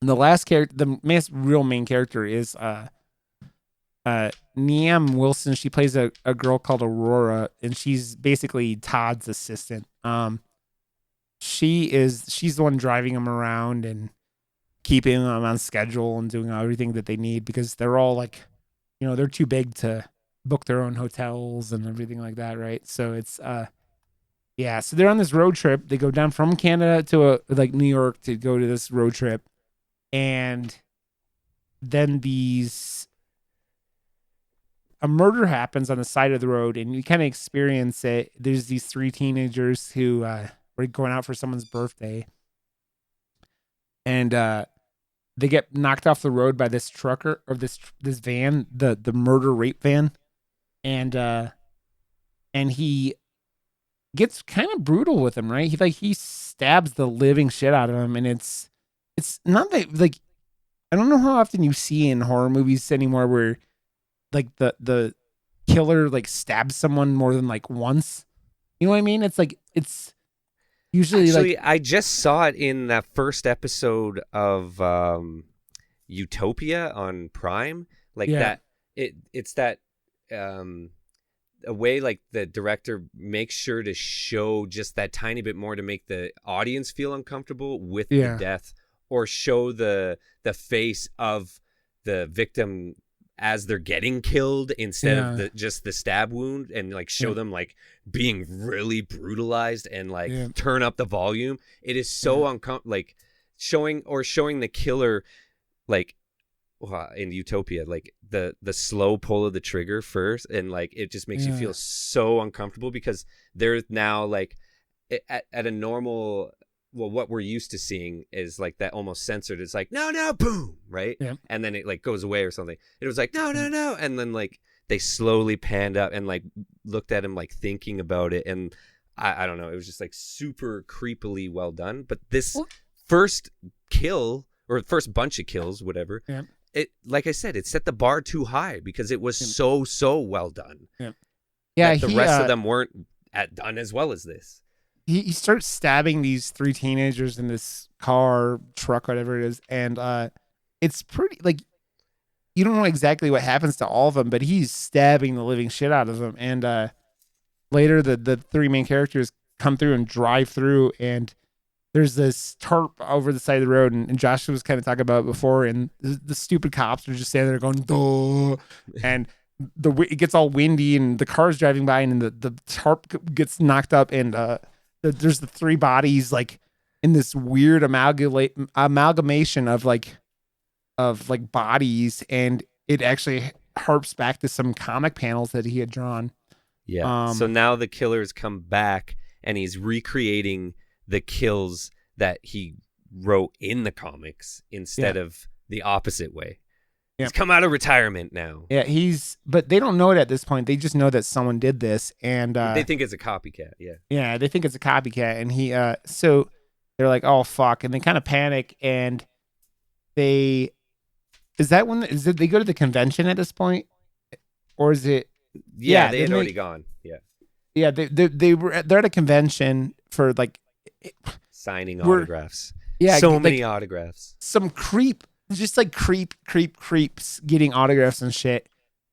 the last character, the real main character is Neam Wilson. She plays a girl called Aurora, and she's basically Todd's assistant. She's the one driving him around and keeping them on schedule and doing everything that they need, because they're all like, they're too big to book their own hotels and everything like that, right? So it's yeah, so they're on this road trip. They go down from Canada to like New York to go to this road trip, and then a murder happens on the side of the road, and you kind of experience it. There's these 3 teenagers who were going out for someone's birthday, and they get knocked off the road by this trucker, or this van, the murder rape van, and he gets kind of brutal with him, right? He stabs the living shit out of him, and it's not that like I don't know how often you see in horror movies anymore where like the killer like stabs someone more than like once. You know what I mean? It's like it's usually Actually, like I just saw it in that first episode of Utopia on Prime. Like Yeah. that, it's that a way like the director makes sure to show just that tiny bit more to make the audience feel uncomfortable with Yeah. the death, or show the face of the victim as they're getting killed instead of just the stab wound, and like show them like being really brutalized and like turn up the volume. It is so uncomfortable, like showing the killer like in Utopia, like the slow pull of the trigger first, and like it just makes you feel so uncomfortable because they're now like at a normal, well, what we're used to seeing is like that almost censored. It's like, no, boom, right? Yeah. And then it like goes away or something. It was like, no. And then like they slowly panned up and like looked at him like thinking about it. And I don't know. It was just like super creepily well done. But this first kill or first bunch of kills, whatever, it, like I said, it set the bar too high because it was so well done. Yeah, the rest of them weren't done as well as this. He starts stabbing these 3 teenagers in this car, truck, whatever it is, and it's pretty like you don't know exactly what happens to all of them, but he's stabbing the living shit out of them. And later, the 3 main characters come through and drive through, and there's this tarp over the side of the road, and Josh was kind of talking about it before, and the stupid cops are just standing there going, duh, and it gets all windy, and the car's driving by, and the tarp gets knocked up, and there's the 3 bodies like in this weird amalgamation of like bodies, and it actually harps back to some comic panels that he had drawn. Yeah. So now the killer's come back and he's recreating the kills that he wrote in the comics instead of the opposite way. He's come out of retirement now. Yeah, but they don't know it at this point. They just know that someone did this, and they think it's a copycat. Yeah, they think it's a copycat, and so they're like, "Oh fuck!" and they kind of panic, and they they go to the convention at this point, or is it? Yeah, they had already gone. Yeah, they're at a convention for like signing autographs. Yeah, so many autographs. Some creep. Just like creeps getting autographs and shit,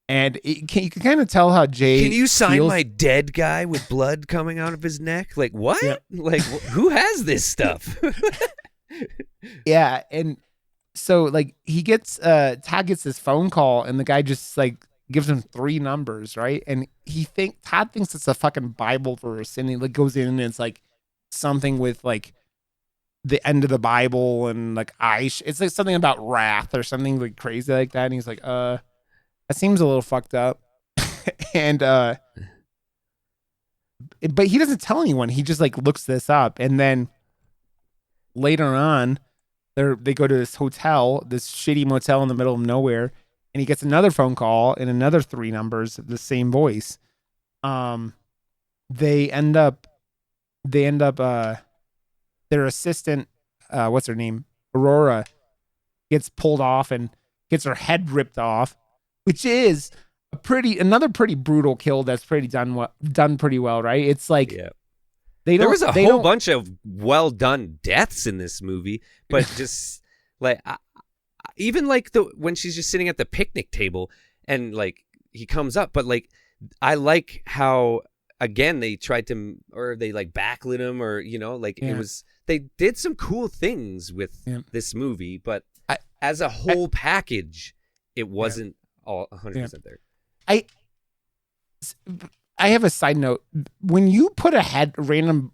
and you can kind of tell how Jay. Can you sign my dead guy with blood coming out of his neck? Like what? Yeah. Like who has this stuff? Yeah, and so like Todd gets this phone call, and the guy just like gives him 3 numbers, right? And Todd thinks it's a fucking Bible verse, and he like goes in and it's like something with like the end of the Bible and like it's like something about wrath or something like crazy like that. And he's like, that seems a little fucked up. And but he doesn't tell anyone. He just like looks this up, and then later on, they go to this hotel, this shitty motel in the middle of nowhere, and he gets another phone call and another 3 numbers of the same voice. They end up their assistant, what's her name? Aurora, gets pulled off and gets her head ripped off, which is another pretty brutal kill that's done pretty well, right? It's like there was a whole bunch of well done deaths in this movie, but just like even like when she's just sitting at the picnic table and like he comes up, but like I like how again they tried to, or they like backlit him, or it was, they did some cool things with this movie, but as a whole package it wasn't all 100% there. I have a side note. When you put a random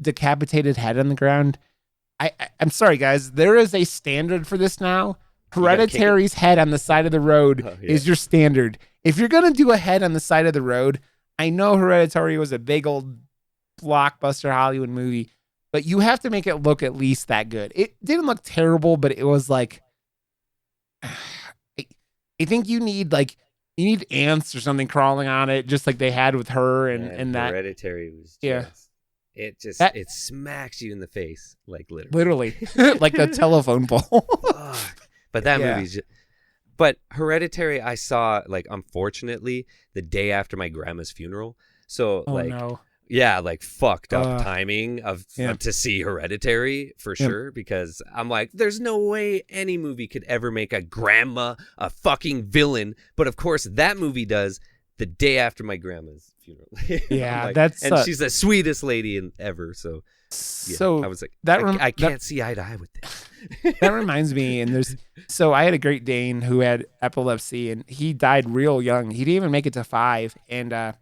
decapitated head on the ground, I'm sorry guys, there is a standard for this now. Hereditary's head on the side of the road is your standard. If you're gonna do a head on the side of the road, I know Hereditary was a big old blockbuster Hollywood movie, but you have to make it look at least that good. It didn't look terrible, but it was like, I think you need ants or something crawling on it, just like they had with her and that. Hereditary was just it smacks you in the face, like literally like a telephone pole. But that movie's just, but Hereditary I saw, like, unfortunately, the day after my grandma's funeral. So No. Yeah, like fucked up timing to see Hereditary for sure, because I'm like, there's no way any movie could ever make a grandma a fucking villain. But of course, that movie does the day after my grandma's funeral. Yeah, like, and she's the sweetest lady ever. So I was like, I can't see eye to eye with this. That reminds me, and I had a Great Dane who had epilepsy, and he died real young. He didn't even make it to 5, and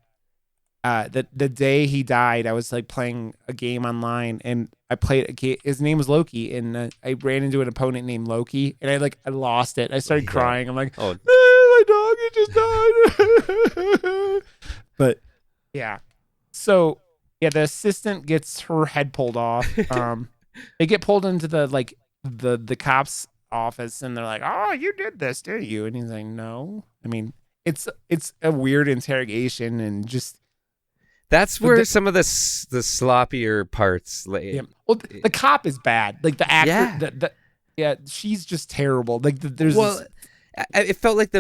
the day he died, I was like playing a game online, and I played a game. His name was Loki, and I ran into an opponent named Loki, and I lost it. I started crying. I'm like, my dog, he just died. But yeah, so yeah, the assistant gets her head pulled off. They get pulled into the cops' office, and they're like, "Oh, you did this, didn't you?" And he's like, "No." I mean, it's a weird interrogation, and just. That's where some of the sloppier parts. Well, the cop is bad. Like the actor, she's just terrible. Like there's. Well, it felt like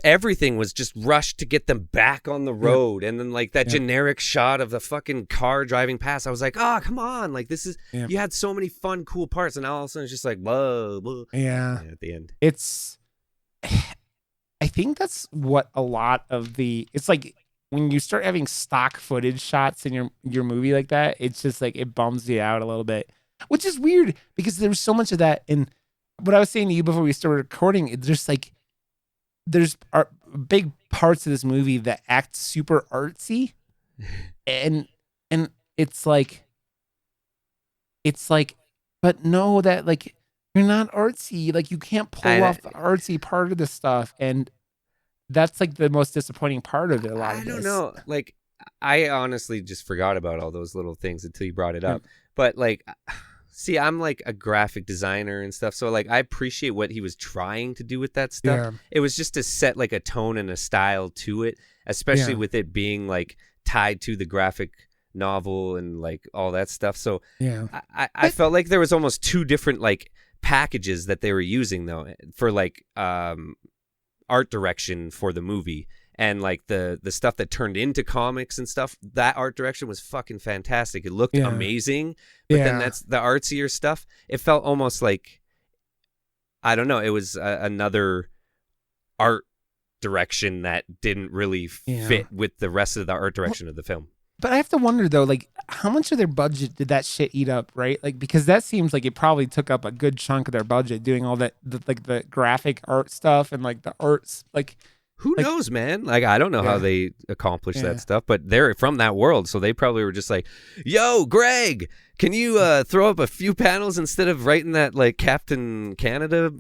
everything was just rushed to get them back on the road, and then like that generic shot of the fucking car driving past. I was like, oh, come on! Like this is you had so many fun, cool parts, and now all of a sudden it's just like, whoa, whoa. Yeah. At the end, it's. I think that's what a lot of it's like. When you start having stock footage shots in your movie like that, it's just like it bums you out a little bit, which is weird because there's so much of that. And what I was saying to you before we started recording, it's just like there's big parts of this movie that act super artsy, and it's like, but no, that like you're not artsy. Like you can't pull off the artsy part of the stuff, and. That's like the most disappointing part of it. I don't know. Like, I honestly just forgot about all those little things until you brought it up. But like, see, I'm like a graphic designer and stuff. So like, I appreciate what he was trying to do with that stuff. Yeah. It was just to set like a tone and a style to it, especially with it being like tied to the graphic novel and like all that stuff. So I felt like there was almost 2 different like packages that they were using though for like, art direction for the movie, and like the stuff that turned into comics and stuff. That art direction was fucking fantastic. It looked amazing, but then that's the artsier stuff. It felt almost like, I don't know, it was another art direction that didn't really fit with the rest of the art direction of the film. But I have to wonder though, like how much of their budget did that shit eat up, right? Like because that seems like it probably took up a good chunk of their budget doing all that, like the graphic art stuff and like the arts, like who knows, man? Like I don't know how they accomplished that stuff, but they're from that world, so they probably were just like, "Yo, Greg, can you throw up a few panels instead of writing that like Captain Canada,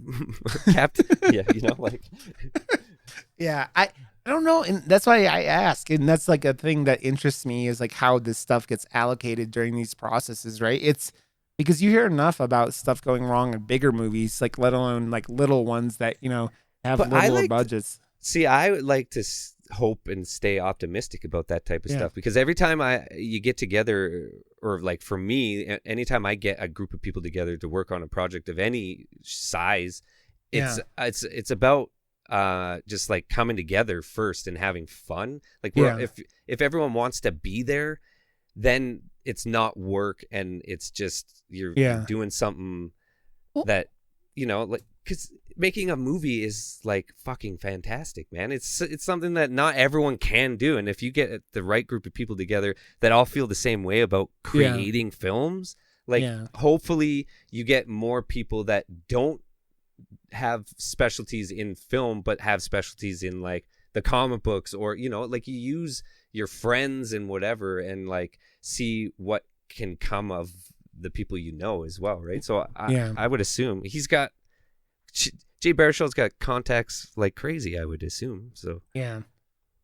Captain?" Like. Yeah, I don't know, and that's why I ask, and that's like a thing that interests me is like how this stuff gets allocated during these processes, right? It's because you hear enough about stuff going wrong in bigger movies, like let alone like little ones that have little budgets. See, I would like to hope and stay optimistic about that type of stuff, because every time you get together, or like for me, anytime I get a group of people together to work on a project of any size, it's about just like coming together first and having fun. Like if everyone wants to be there, then it's not work, and it's just you're doing something that like, because making a movie is like fucking fantastic, man. It's something that not everyone can do, and if you get the right group of people together that all feel the same way about creating films, like hopefully you get more people that don't have specialties in film but have specialties in like the comic books, or like you use your friends and whatever, and like see what can come of the people as well, right? So I would assume he's got Jay Baruchel's got contacts like crazy, I would assume. So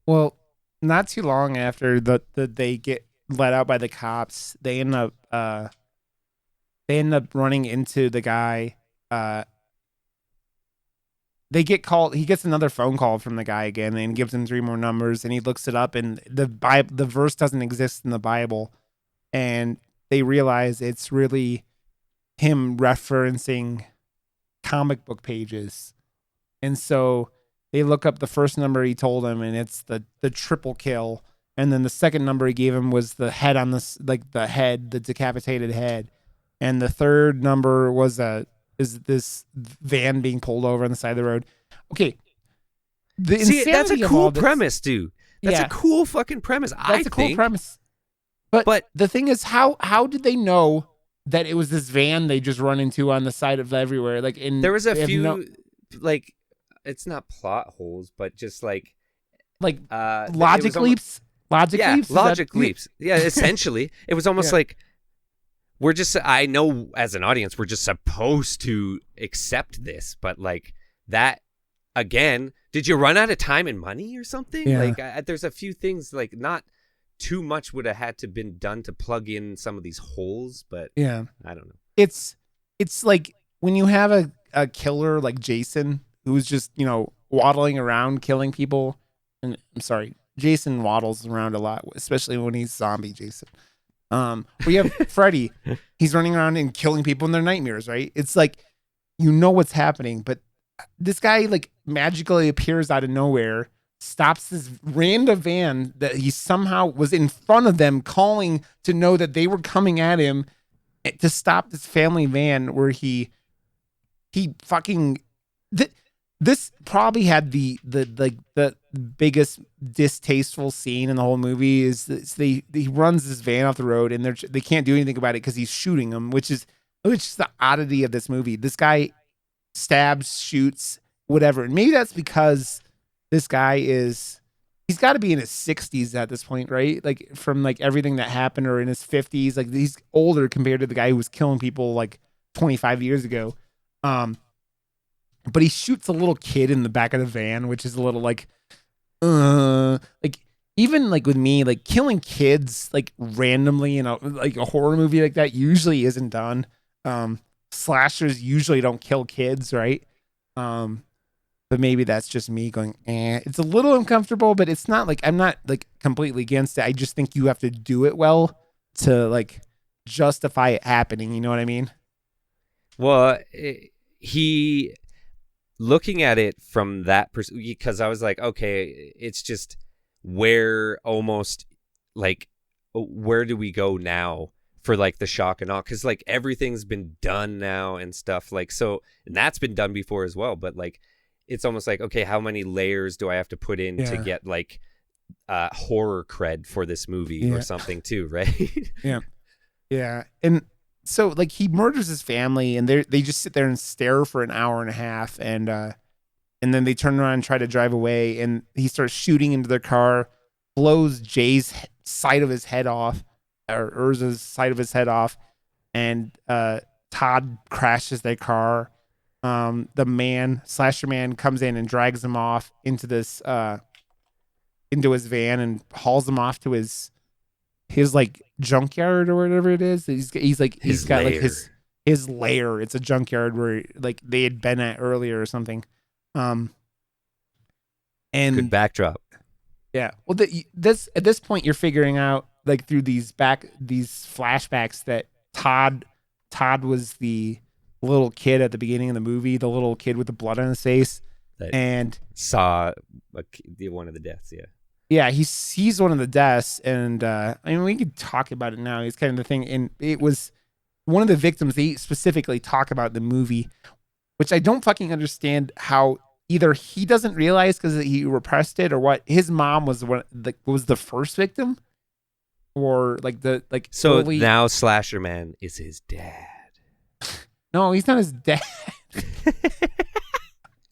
well, not too long after they get let out by the cops, they end up running into the guy. They get called. He gets another phone call from the guy again, and gives him 3 more numbers. And he looks it up, and the verse doesn't exist in the Bible. and they realize it's really him referencing comic book pages. And so they look up the first number he told him, and it's the triple kill. And then the second number he gave him was the head on this, like the head, the decapitated head. And the third number was is this van being pulled over on the side of the road. Okay. See, that's a insanity of cool all this- premise, dude. That's Yeah. a cool fucking premise. That's a cool premise. But the thing is, how did they know that it was this van they just run into on the side of everywhere? Like there was a they have few, like, it's not plot holes, but just like like it logic was almo- leaps. Logic yeah, leaps. Is logic that- leaps. Yeah, essentially, it was almost Yeah. like we're just. I know as an audience, we're just supposed to accept this, but like that again. Did you run out of time and money or something? Yeah. Like, there's a few things like not too much would have had to been done to plug in some of these holes, but Yeah. I don't know. It's like when you have a killer like Jason who's just, waddling around killing people. And I'm sorry, Jason waddles around a lot, especially when he's zombie Jason. We have Freddy. He's running around and killing people in their nightmares, right? It's like what's happening, but this guy like magically appears out of nowhere, stops this random van that he somehow was in front of them, calling to know that they were coming at him to stop this family van where he fucking this probably had the biggest distasteful scene in the whole movie is he runs this van off the road and they can't do anything about it because he's shooting them, which is the oddity of this movie. This guy stabs, shoots, whatever. And maybe that's because this guy he's got to be in his 60s at this point, right? Like from like everything that happened, or in his 50s. Like he's older compared to the guy who was killing people like 25 years ago. But he shoots a little kid in the back of the van, which is a little like even like with me, like killing kids like randomly in a horror movie like that usually isn't done. Slashers usually don't kill kids, right? But maybe that's just me going, it's a little uncomfortable, but it's not like I'm not like completely against it. I just think you have to do it well to like justify it happening. You know what I mean? Well, he looking at it from that perspective, because I was like, okay, it's just where almost like where do we go now for like the shock and awe, because like everything's been done now and stuff, like, so, and that's been done before as well, but like it's almost like, okay, how many layers do I have to put in to get like horror cred for this movie or something too, right? Yeah. And so like he murders his family and they just sit there and stare for an hour and a half, and then they turn around and try to drive away, and he starts shooting into their car, blows Jay's side of his head off, or Urza's side of his head off, and Todd crashes their car. The slasher man comes in and drags him off into this into his van and hauls him off to his like junkyard or whatever it is. He's got like his lair. It's a junkyard where like they had been at earlier or something. And good backdrop. Yeah. Well, at this point you're figuring out like through these flashbacks that Todd was the little kid at the beginning of the movie, the little kid with the blood on his face, and saw one of the deaths. Yeah, he's one of the deaths, and I mean we could talk about it now. It's kind of the thing, and it was one of the victims they specifically talk about in the movie, which I don't fucking understand how. Either he doesn't realize because he repressed it, or what. His mom was the first victim, or so early... now Slasher Man is his dad. No, he's not his dad.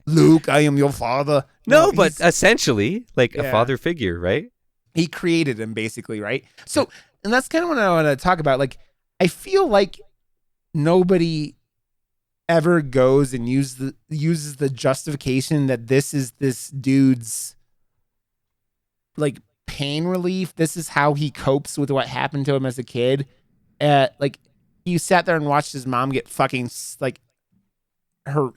Luke, I am your father. No, but essentially like a father figure, right? He created him basically, right? So, and that's kind of what I want to talk about. Like, I feel like nobody ever goes and uses the justification that this is this dude's like pain relief. This is how he copes with what happened to him as a kid. Like he sat there and watched his mom get fucking like her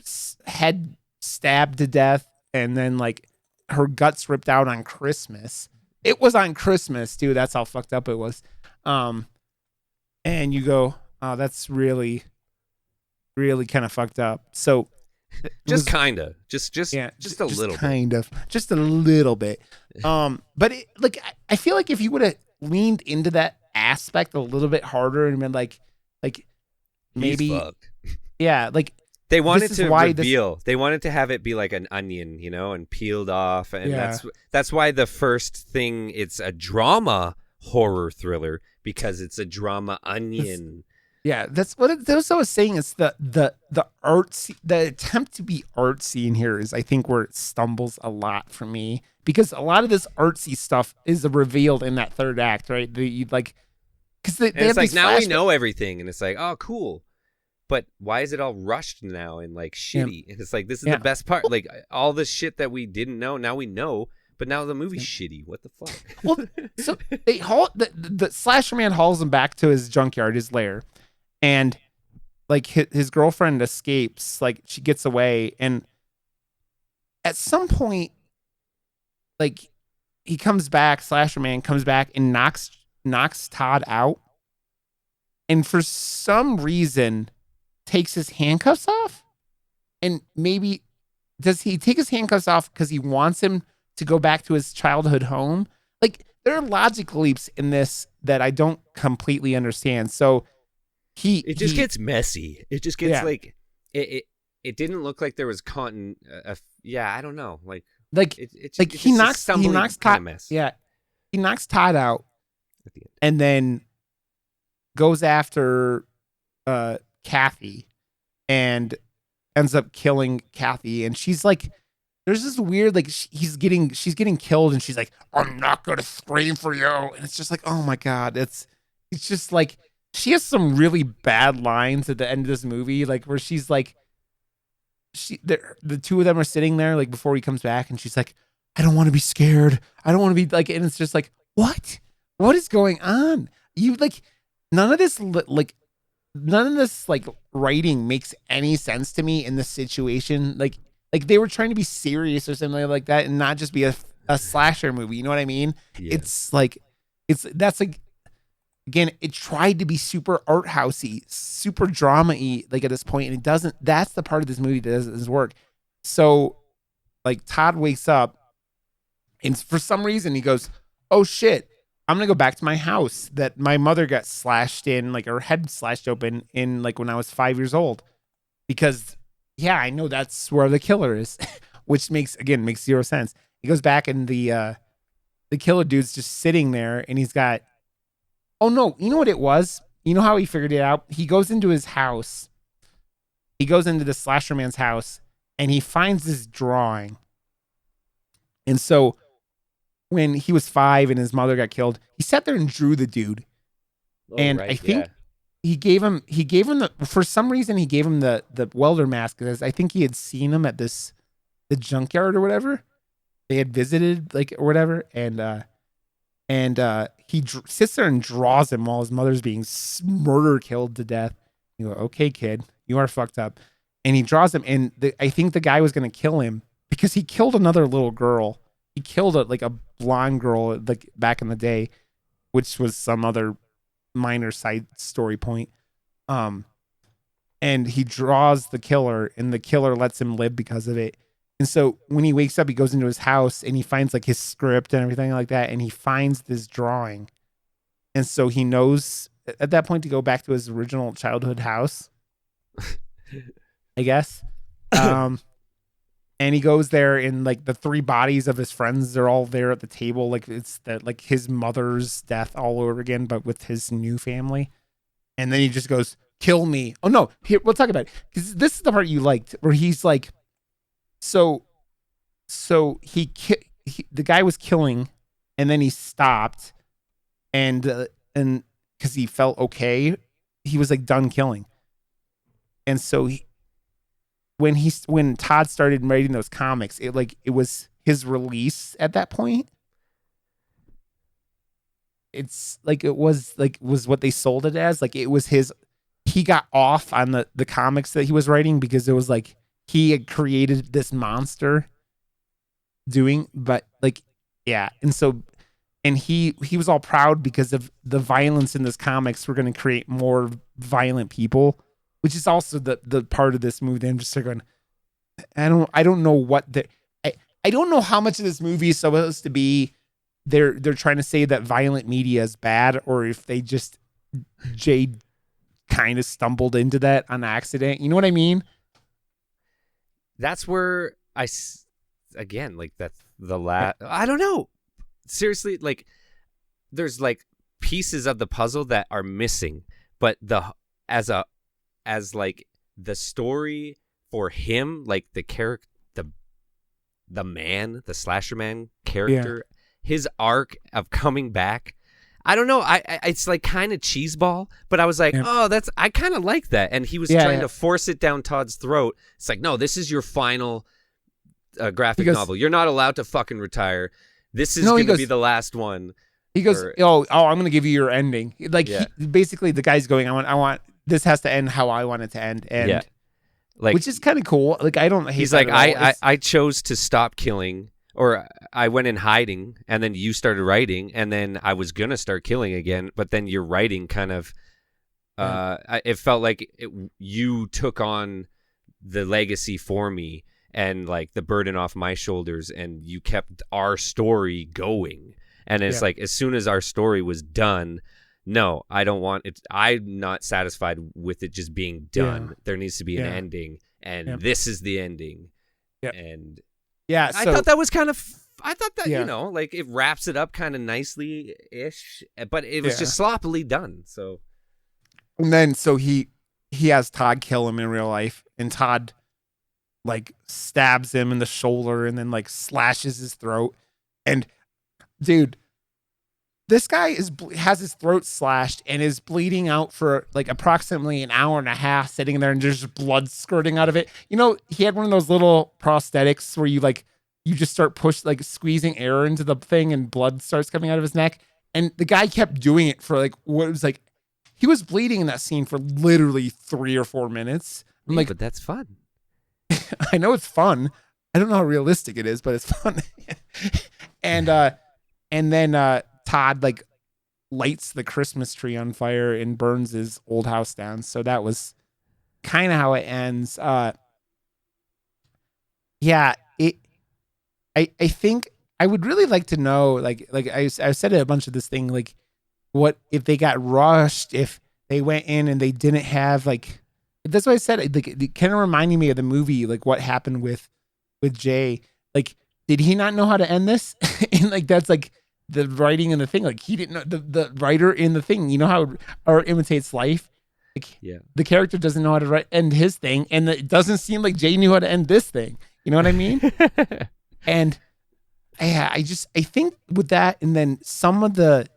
head stabbed to death, and then like her guts ripped out on Christmas. It was on Christmas too. That's how fucked up it was. and you go, oh, that's really, really kind of fucked up. So Just kinda, just yeah, just a little bit. kind of, just a little bit. But like I feel like if you would have leaned into that aspect a little bit harder and been like He's maybe, fucked. yeah, like They wanted is to why reveal. They wanted to have it be like an onion, and peeled off, and Yeah. that's why the first thing, it's a drama horror thriller, because it's a drama onion. yeah, that's what I was saying. It's the artsy, the attempt to be artsy in here is I think where it stumbles a lot for me, because a lot of this artsy stuff is revealed in that third act, right? Like because they And have it's like these now we flashbacks. know everything, and it's like, oh, cool. But why is it all rushed now and like shitty? And it's like, this is Yeah. the best part. Like all the shit that we didn't know, now we know. But now the movie's shitty. What the fuck? Well, so they haul the slasher man hauls him back to his junkyard, his lair, and like his girlfriend escapes. Like she gets away, and at some point, like he comes back. Slasher man comes back and knocks Todd out, and for some reason takes his handcuffs off. And maybe does he take his handcuffs off because he wants him to go back to his childhood home? Like there are logic leaps in this that I don't completely understand. So It just gets messy. It just gets Yeah. like it didn't look like there was yeah, I don't know. Like like it's like it's he just a knocks stumbling kinda Todd. mess Yeah, he knocks Todd out at the end. and then goes after Kathy and ends up killing Kathy. And she's like, there's this weird like she's getting killed, and she's like, I'm not gonna scream for you. And it's just like, oh my god, it's just like she has some really bad lines at the end of this movie, like where she's like, the two of them are sitting there like before he comes back, and she's like, I don't want to be scared. I don't want to be like, and it's just like, what is going on? You like none of this like writing makes any sense to me in this situation. Like they were trying to be serious or something like that and not just be a slasher movie. You know what I mean? Yeah. It's like that's like, again, it tried to be super art housey, super drama-y, like at this point, and it doesn't. That's the part of this movie that doesn't work. So like Todd wakes up, and for some reason he goes, oh shit, I'm gonna go back to my house that my mother got slashed in, like her head slashed open in, like when I was 5 years old, because yeah, I know that's where the killer is, which makes zero sense. He goes back, and the killer dude's just sitting there, and he's got, oh no, you know what it was? You know how he figured it out? He goes into his house. He goes into the slasher man's house, and he finds this drawing. And so when he was 5 and his mother got killed, he sat there and drew the dude. Oh, and right, I think yeah. he gave him for some reason he gave him the welder mask, because I think he had seen him at the junkyard or whatever. They had visited, like, or whatever, and he sits there and draws him while his mother's being murder killed to death. You go, okay, kid, you are fucked up. And he draws him, and I think the guy was gonna kill him because he killed another little girl. He killed a blonde girl like back in the day, which was some other minor side story point. And he draws the killer, and the killer lets him live because of it. And so when he wakes up, he goes into his house and he finds like his script and everything like that, and he finds this drawing. And so he knows at that point to go back to his original childhood house, I guess. And he goes there, and like the 3 bodies of his friends are all there at the table. Like it's that, like his mother's death all over again, but with his new family. And then he just goes, kill me. Oh no, here, we'll talk about it. Because this is the part you liked, where he's like, so the guy was killing, and then he stopped, and because he felt he was like done killing. And so when Todd started writing those comics, it was his release at that point. It's like it was what they sold it as. Like it was he got off on the comics that he was writing because it was like he had created this monster but like, yeah. And so and he was all proud because of the violence in this comics. We're going to create more violent people, which is also the part of this movie. I'm just sort of going, I don't know what I don't know how much of this movie is supposed to be. They're trying to say that violent media is bad, or if they just Jade kind of stumbled into that on accident. You know what I mean? That's where again, like that's the last. I don't know. Seriously, like there's like pieces of the puzzle that are missing, but as like the story for him, like the character, the slasher man character, his arc of coming back. I don't know. I it's like kind of cheeseball, but I was like, oh, I kind of like that. And he was trying to force it down Todd's throat. It's like, no, this is your final graphic novel. You're not allowed to fucking retire. This is going to be the last one. He goes, I'm going to give you your ending. Like basically, the guy's going, I want this has to end how I want it to end, and like, which is kind of cool. Like I don't hate. He's like, I chose to stop killing. Or I went in hiding, and then you started writing, and then I was gonna start killing again, but then your writing kind of, it felt like you took on the legacy for me, and like the burden off my shoulders, and you kept our story going. And it's like, as soon as our story was done, no, I don't want it. I'm not satisfied with it just being done. Yeah. There needs to be an ending, and this is the ending. Yeah. And yeah, so, I thought that was kind of. I thought that you know, like it wraps it up kind of nicely ish, but it was just sloppily done. So, and then he has Todd kill him in real life, and Todd like stabs him in the shoulder, and then like slashes his throat. And dude, this guy has his throat slashed and is bleeding out for like approximately an hour and a half, sitting there, and there's blood squirting out of it. You know, he had one of those little prosthetics where you just start squeezing air into the thing and blood starts coming out of his neck. And the guy kept doing it for like what was like, he was bleeding in that scene for literally 3 or 4 minutes. I'm like, but that's fun. I know it's fun. I don't know how realistic it is, but it's fun. and then Todd like lights the Christmas tree on fire and burns his old house down. So that was kind of how it ends. I think I would really like to know, like I said a bunch of this thing, like what if they got rushed, if they went in and they didn't have like, that's what I said. Like it kind of reminding me of the movie, like what happened with Jay. Like, did he not know how to end this? And like that's like the writing in the thing. Like he didn't know the writer in the thing. You know how art imitates life. Like the character doesn't know how to end his thing, and it doesn't seem like Jay knew how to end this thing. You know what I mean? And I think with that, and then some of the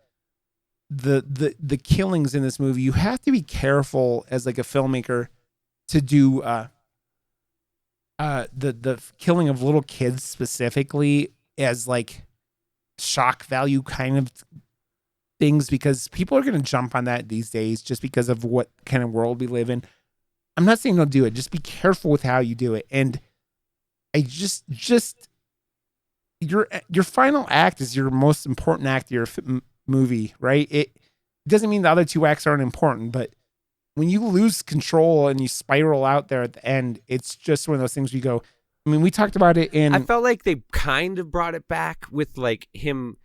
killings in this movie, you have to be careful as like a filmmaker to do the killing of little kids specifically as like shock value kind of things, because people are going to jump on that these days just because of what kind of world we live in. I'm not saying don't do it. Just be careful with how you do it. And I just your final act is your most important act of your movie, right? It doesn't mean the other 2 acts aren't important, but when you lose control and you spiral out there at the end, it's just one of those things where you go, I mean, we talked about it in... I felt like they kind of brought it back with like him,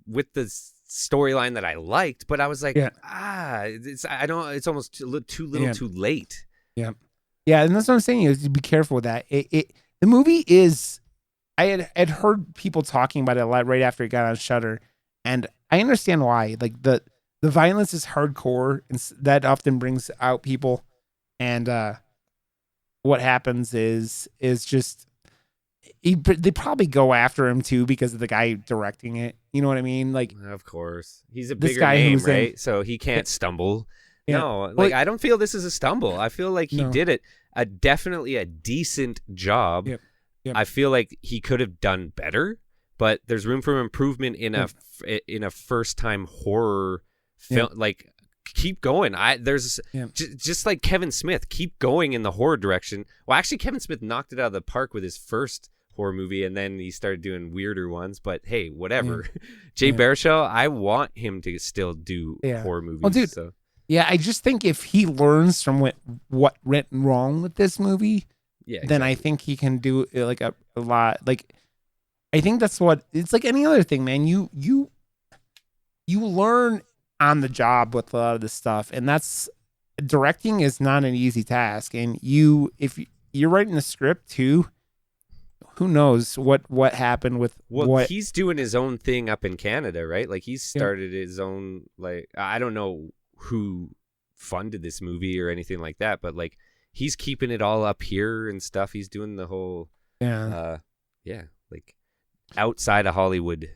with the storyline that I liked, but I was like, it's almost too little too late. Yeah. Yeah, and that's what I'm saying, is be careful with that. The movie is... I had heard people talking about it a lot right after it got on Shudder, and I understand why. Like the violence is hardcore, and that often brings out people. And what happens is just they probably go after him too because of the guy directing it. You know what I mean? Like, of course, he's a bigger name, right? So he can't stumble. Yeah. No, like I don't feel this is a stumble. I feel like he did it definitely a decent job. Yep. I feel like he could have done better, but there's room for improvement in a first time horror film. Like, keep going. Just like Kevin Smith, keep going in the horror direction. Well, actually, Kevin Smith knocked it out of the park with his first horror movie, and then he started doing weirder ones. But hey, whatever. Jay Baruchel, I want him to still do horror movies. Well, dude, so. Yeah, I just think if he learns from what went wrong with this movie, then I think he can do like a lot. Like, I think that's what it's like any other thing, man. You learn on the job with a lot of this stuff, and that's directing is not an easy task. And if you're writing a script too, who knows what happened with what he's doing his own thing up in Canada, right? Like he's started his own, like, I don't know who funded this movie or anything like that, but like he's keeping it all up here and stuff. He's doing the whole like outside of Hollywood.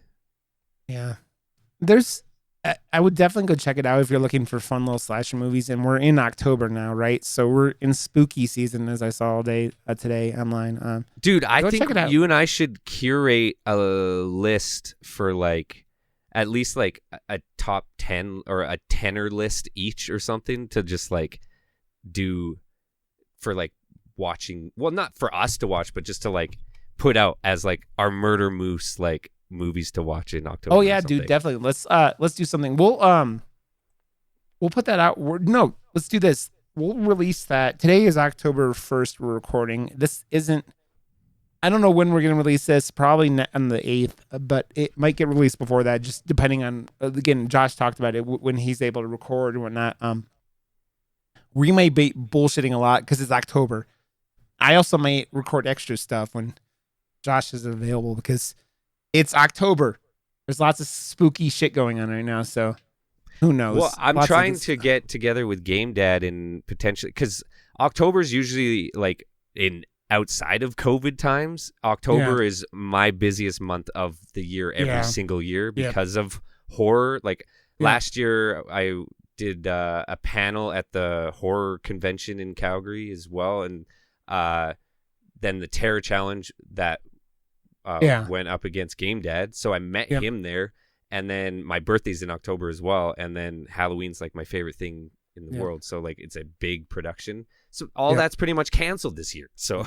Yeah, I would definitely go check it out if you're looking for fun little slasher movies. And we're in October now, right? So we're in spooky season, as I saw all day today online. Dude, I think you and I should curate a list for like at least like a top 10 or a tenor list each or something to just like do for like watching. Well, not for us to watch, but just to like put out as like our Murder Moose like movies to watch in October. Oh yeah, dude, definitely. Let's do something. We'll put that out. Let's do this. We'll release that. Today is October 1st. We're recording. This isn't. I don't know when we're gonna release this. Probably on the 8th, but it might get released before that, just depending on. Again, Josh talked about it when he's able to record and whatnot. We may be bullshitting a lot because it's October. I also might record extra stuff when Josh is available because it's October. There's lots of spooky shit going on right now, so who knows? Well, I'm trying to get together with Game Dad and potentially, because October's usually like in outside of COVID times. October is my busiest month of the year every single year because of horror. Like last year, I did a panel at the horror convention in Calgary as well, and then the Terror Challenge that went up against Game Dad. So I met him there, and then my birthday's in October as well, and then Halloween's like my favorite thing in the world. So like it's a big production. So all that's pretty much canceled this year. So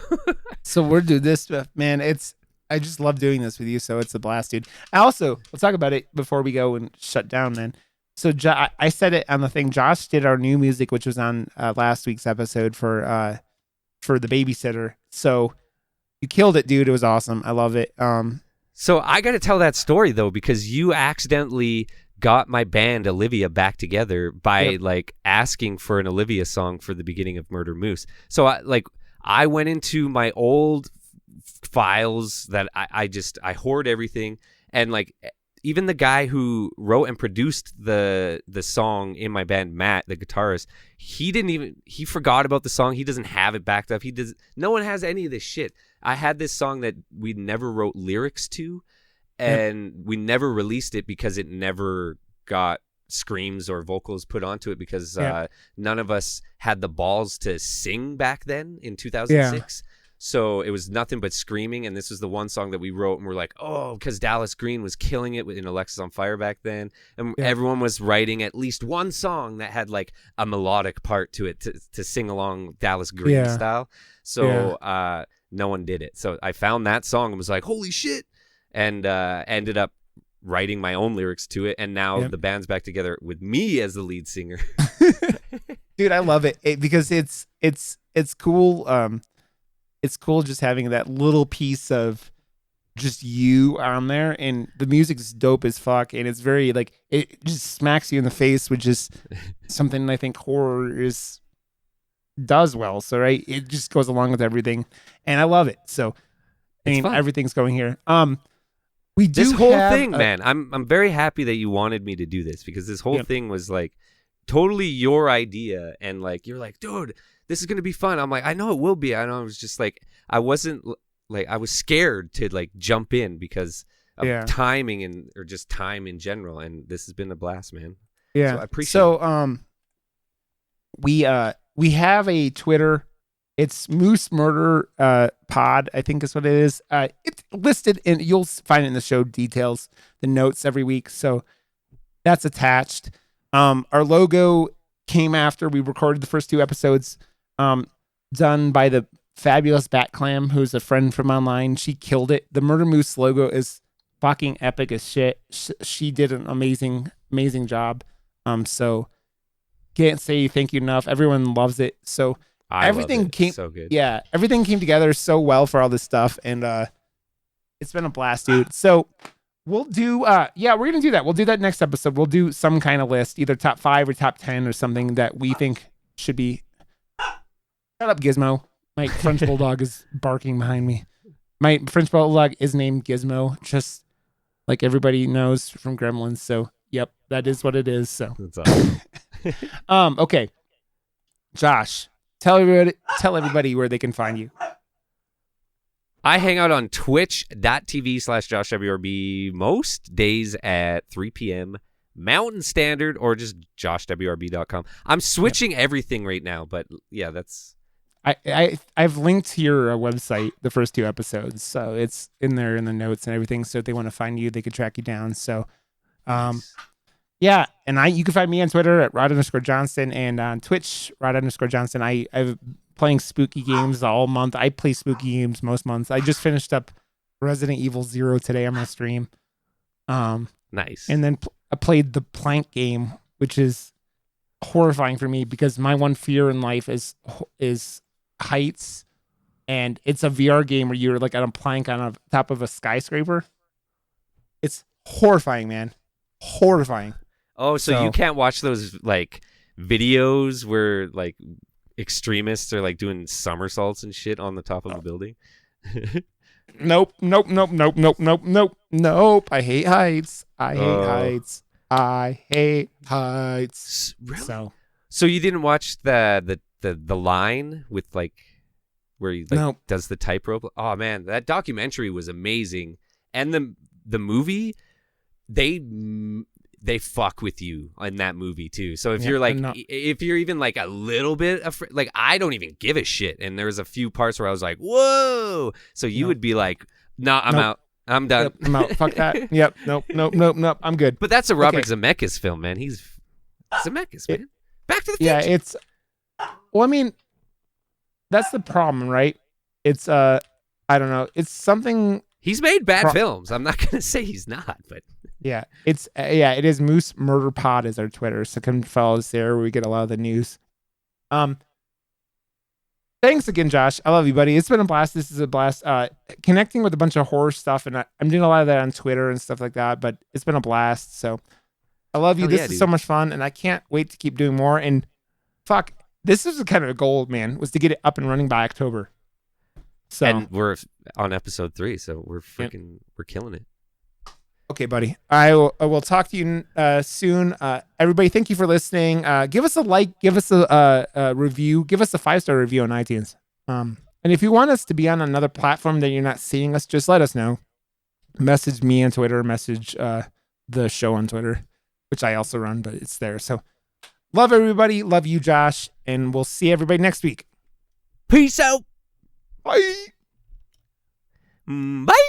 so we're doing this stuff, man. I just love doing this with you, so it's a blast, dude. Let's talk about it before we go and shut down then. So I said it on the thing. Josh did our new music, which was on last week's episode for The Babysitter. So you killed it, dude. It was awesome. I love it. So I got to tell that story though, because you accidentally got my band Olivia back together by like asking for an Olivia song for the beginning of Murder Moose. So I went into my old files that I hoard everything, and like even the guy who wrote and produced the song in my band, Matt, the guitarist, he forgot about the song. He doesn't have it backed up. No one has any of this shit. I had this song that we never wrote lyrics to, and we never released it because it never got screams or vocals put onto it because none of us had the balls to sing back then in 2006. So it was nothing but screaming, and this was the one song that we wrote, and we're like, oh, because Dallas Green was killing it in Alexis on Fire back then, and everyone was writing at least one song that had like a melodic part to it to sing along Dallas Green style. So no one did it. So I found that song and was like, holy shit, and ended up writing my own lyrics to it, and now the band's back together with me as the lead singer. Dude, I love it because it's cool. It's cool just having that little piece of just you on there, and the music's dope as fuck, and it's very like it just smacks you in the face, which is something I think horror does well. So it just goes along with everything, and I love it. So I mean, everything's going here. We do this whole thing, man. I'm very happy that you wanted me to do this because this whole thing was like totally your idea, and like you're like, dude, this is gonna be fun. I'm like, I know it will be. I know. I was just like, I wasn't like, I was scared to like jump in because of timing or just time in general. And this has been a blast, man. Yeah, so I appreciate. So we have a Twitter. It's Moose Murder Pod, I think is what it is. It's listed in. You'll find it in the show details, the notes every week. So that's attached. Our logo came after we recorded the first two episodes, done by the Fabulous Batclam, who's a friend from online. She killed it. The Murder Moose logo is fucking epic as shit. She did an amazing job. So can't say thank you enough. Everyone loves it. So everything came so good. Yeah, everything came together so well for all this stuff, and it's been a blast, dude. So we'll do we're gonna do that. We'll do that next episode. We'll do some kind of list, either top 5 or top 10 or something that we think should be. Shut up, Gizmo. My French bulldog is barking behind me. My French bulldog is named Gizmo, just like everybody knows from Gremlins. So yep, that is what it is. So That's awesome. okay. Josh, tell everybody where they can find you. I hang out on twitch.tv/JoshWRB most days at 3 p.m. Mountain Standard, or just joshwrb.com. I'm switching everything right now, but yeah, that's... I've linked to your website, the first 2 episodes, so it's in there in the notes and everything. So if they want to find you, they could track you down. So, yeah, and you can find me on Twitter at Rod_Johnston and on Twitch Rod_Johnston. I've playing spooky games all month. I play spooky games most months. I just finished up Resident Evil 0 today on my stream. Nice. And then I played the Plank game, which is horrifying for me because my one fear in life is heights, and it's a VR game where you're like on a plank on top of a skyscraper. It's horrifying, man. Horrifying. Oh, so you can't watch those like videos where like extremists are like doing somersaults and shit on the top of a building? Nope. I hate heights. I hate heights. Really? So you didn't watch the line with like where he like does the tightrope? Oh man, that documentary was amazing. And the movie, they fuck with you in that movie too. So if you're like, if you're even like a little bit afraid, like I don't even give a shit. And there was a few parts where I was like, whoa. So you would be like, nah, I'm out. I'm done. Yep, I'm out. Fuck that. Yep. Nope. I'm good. But that's a Robert Zemeckis film, man. He's Zemeckis, man. Back to the Future. Yeah, well, I mean, that's the problem, right? It's I don't know. It's something. He's made bad films. I'm not gonna say he's not, but yeah, it is Moose Murder Pod is our Twitter. So come follow us there where we get a lot of the news. Thanks again, Josh. I love you, buddy. It's been a blast. This is a blast. Connecting with a bunch of horror stuff, and I'm doing a lot of that on Twitter and stuff like that. But it's been a blast. So I love you. This is so much fun, and I can't wait to keep doing more. And fuck, this is kind of a goal, man, was to get it up and running by October. So, and we're on episode 3, so we're killing it. Okay, buddy. I will talk to you soon. Everybody, thank you for listening. Give us a like, give us a review, give us a 5-star review on iTunes. And if you want us to be on another platform that you're not seeing us, just let us know. Message me on Twitter, message the show on Twitter, which I also run, but it's there. So love everybody. Love you, Josh. And we'll see everybody next week. Peace out. Bye. Bye.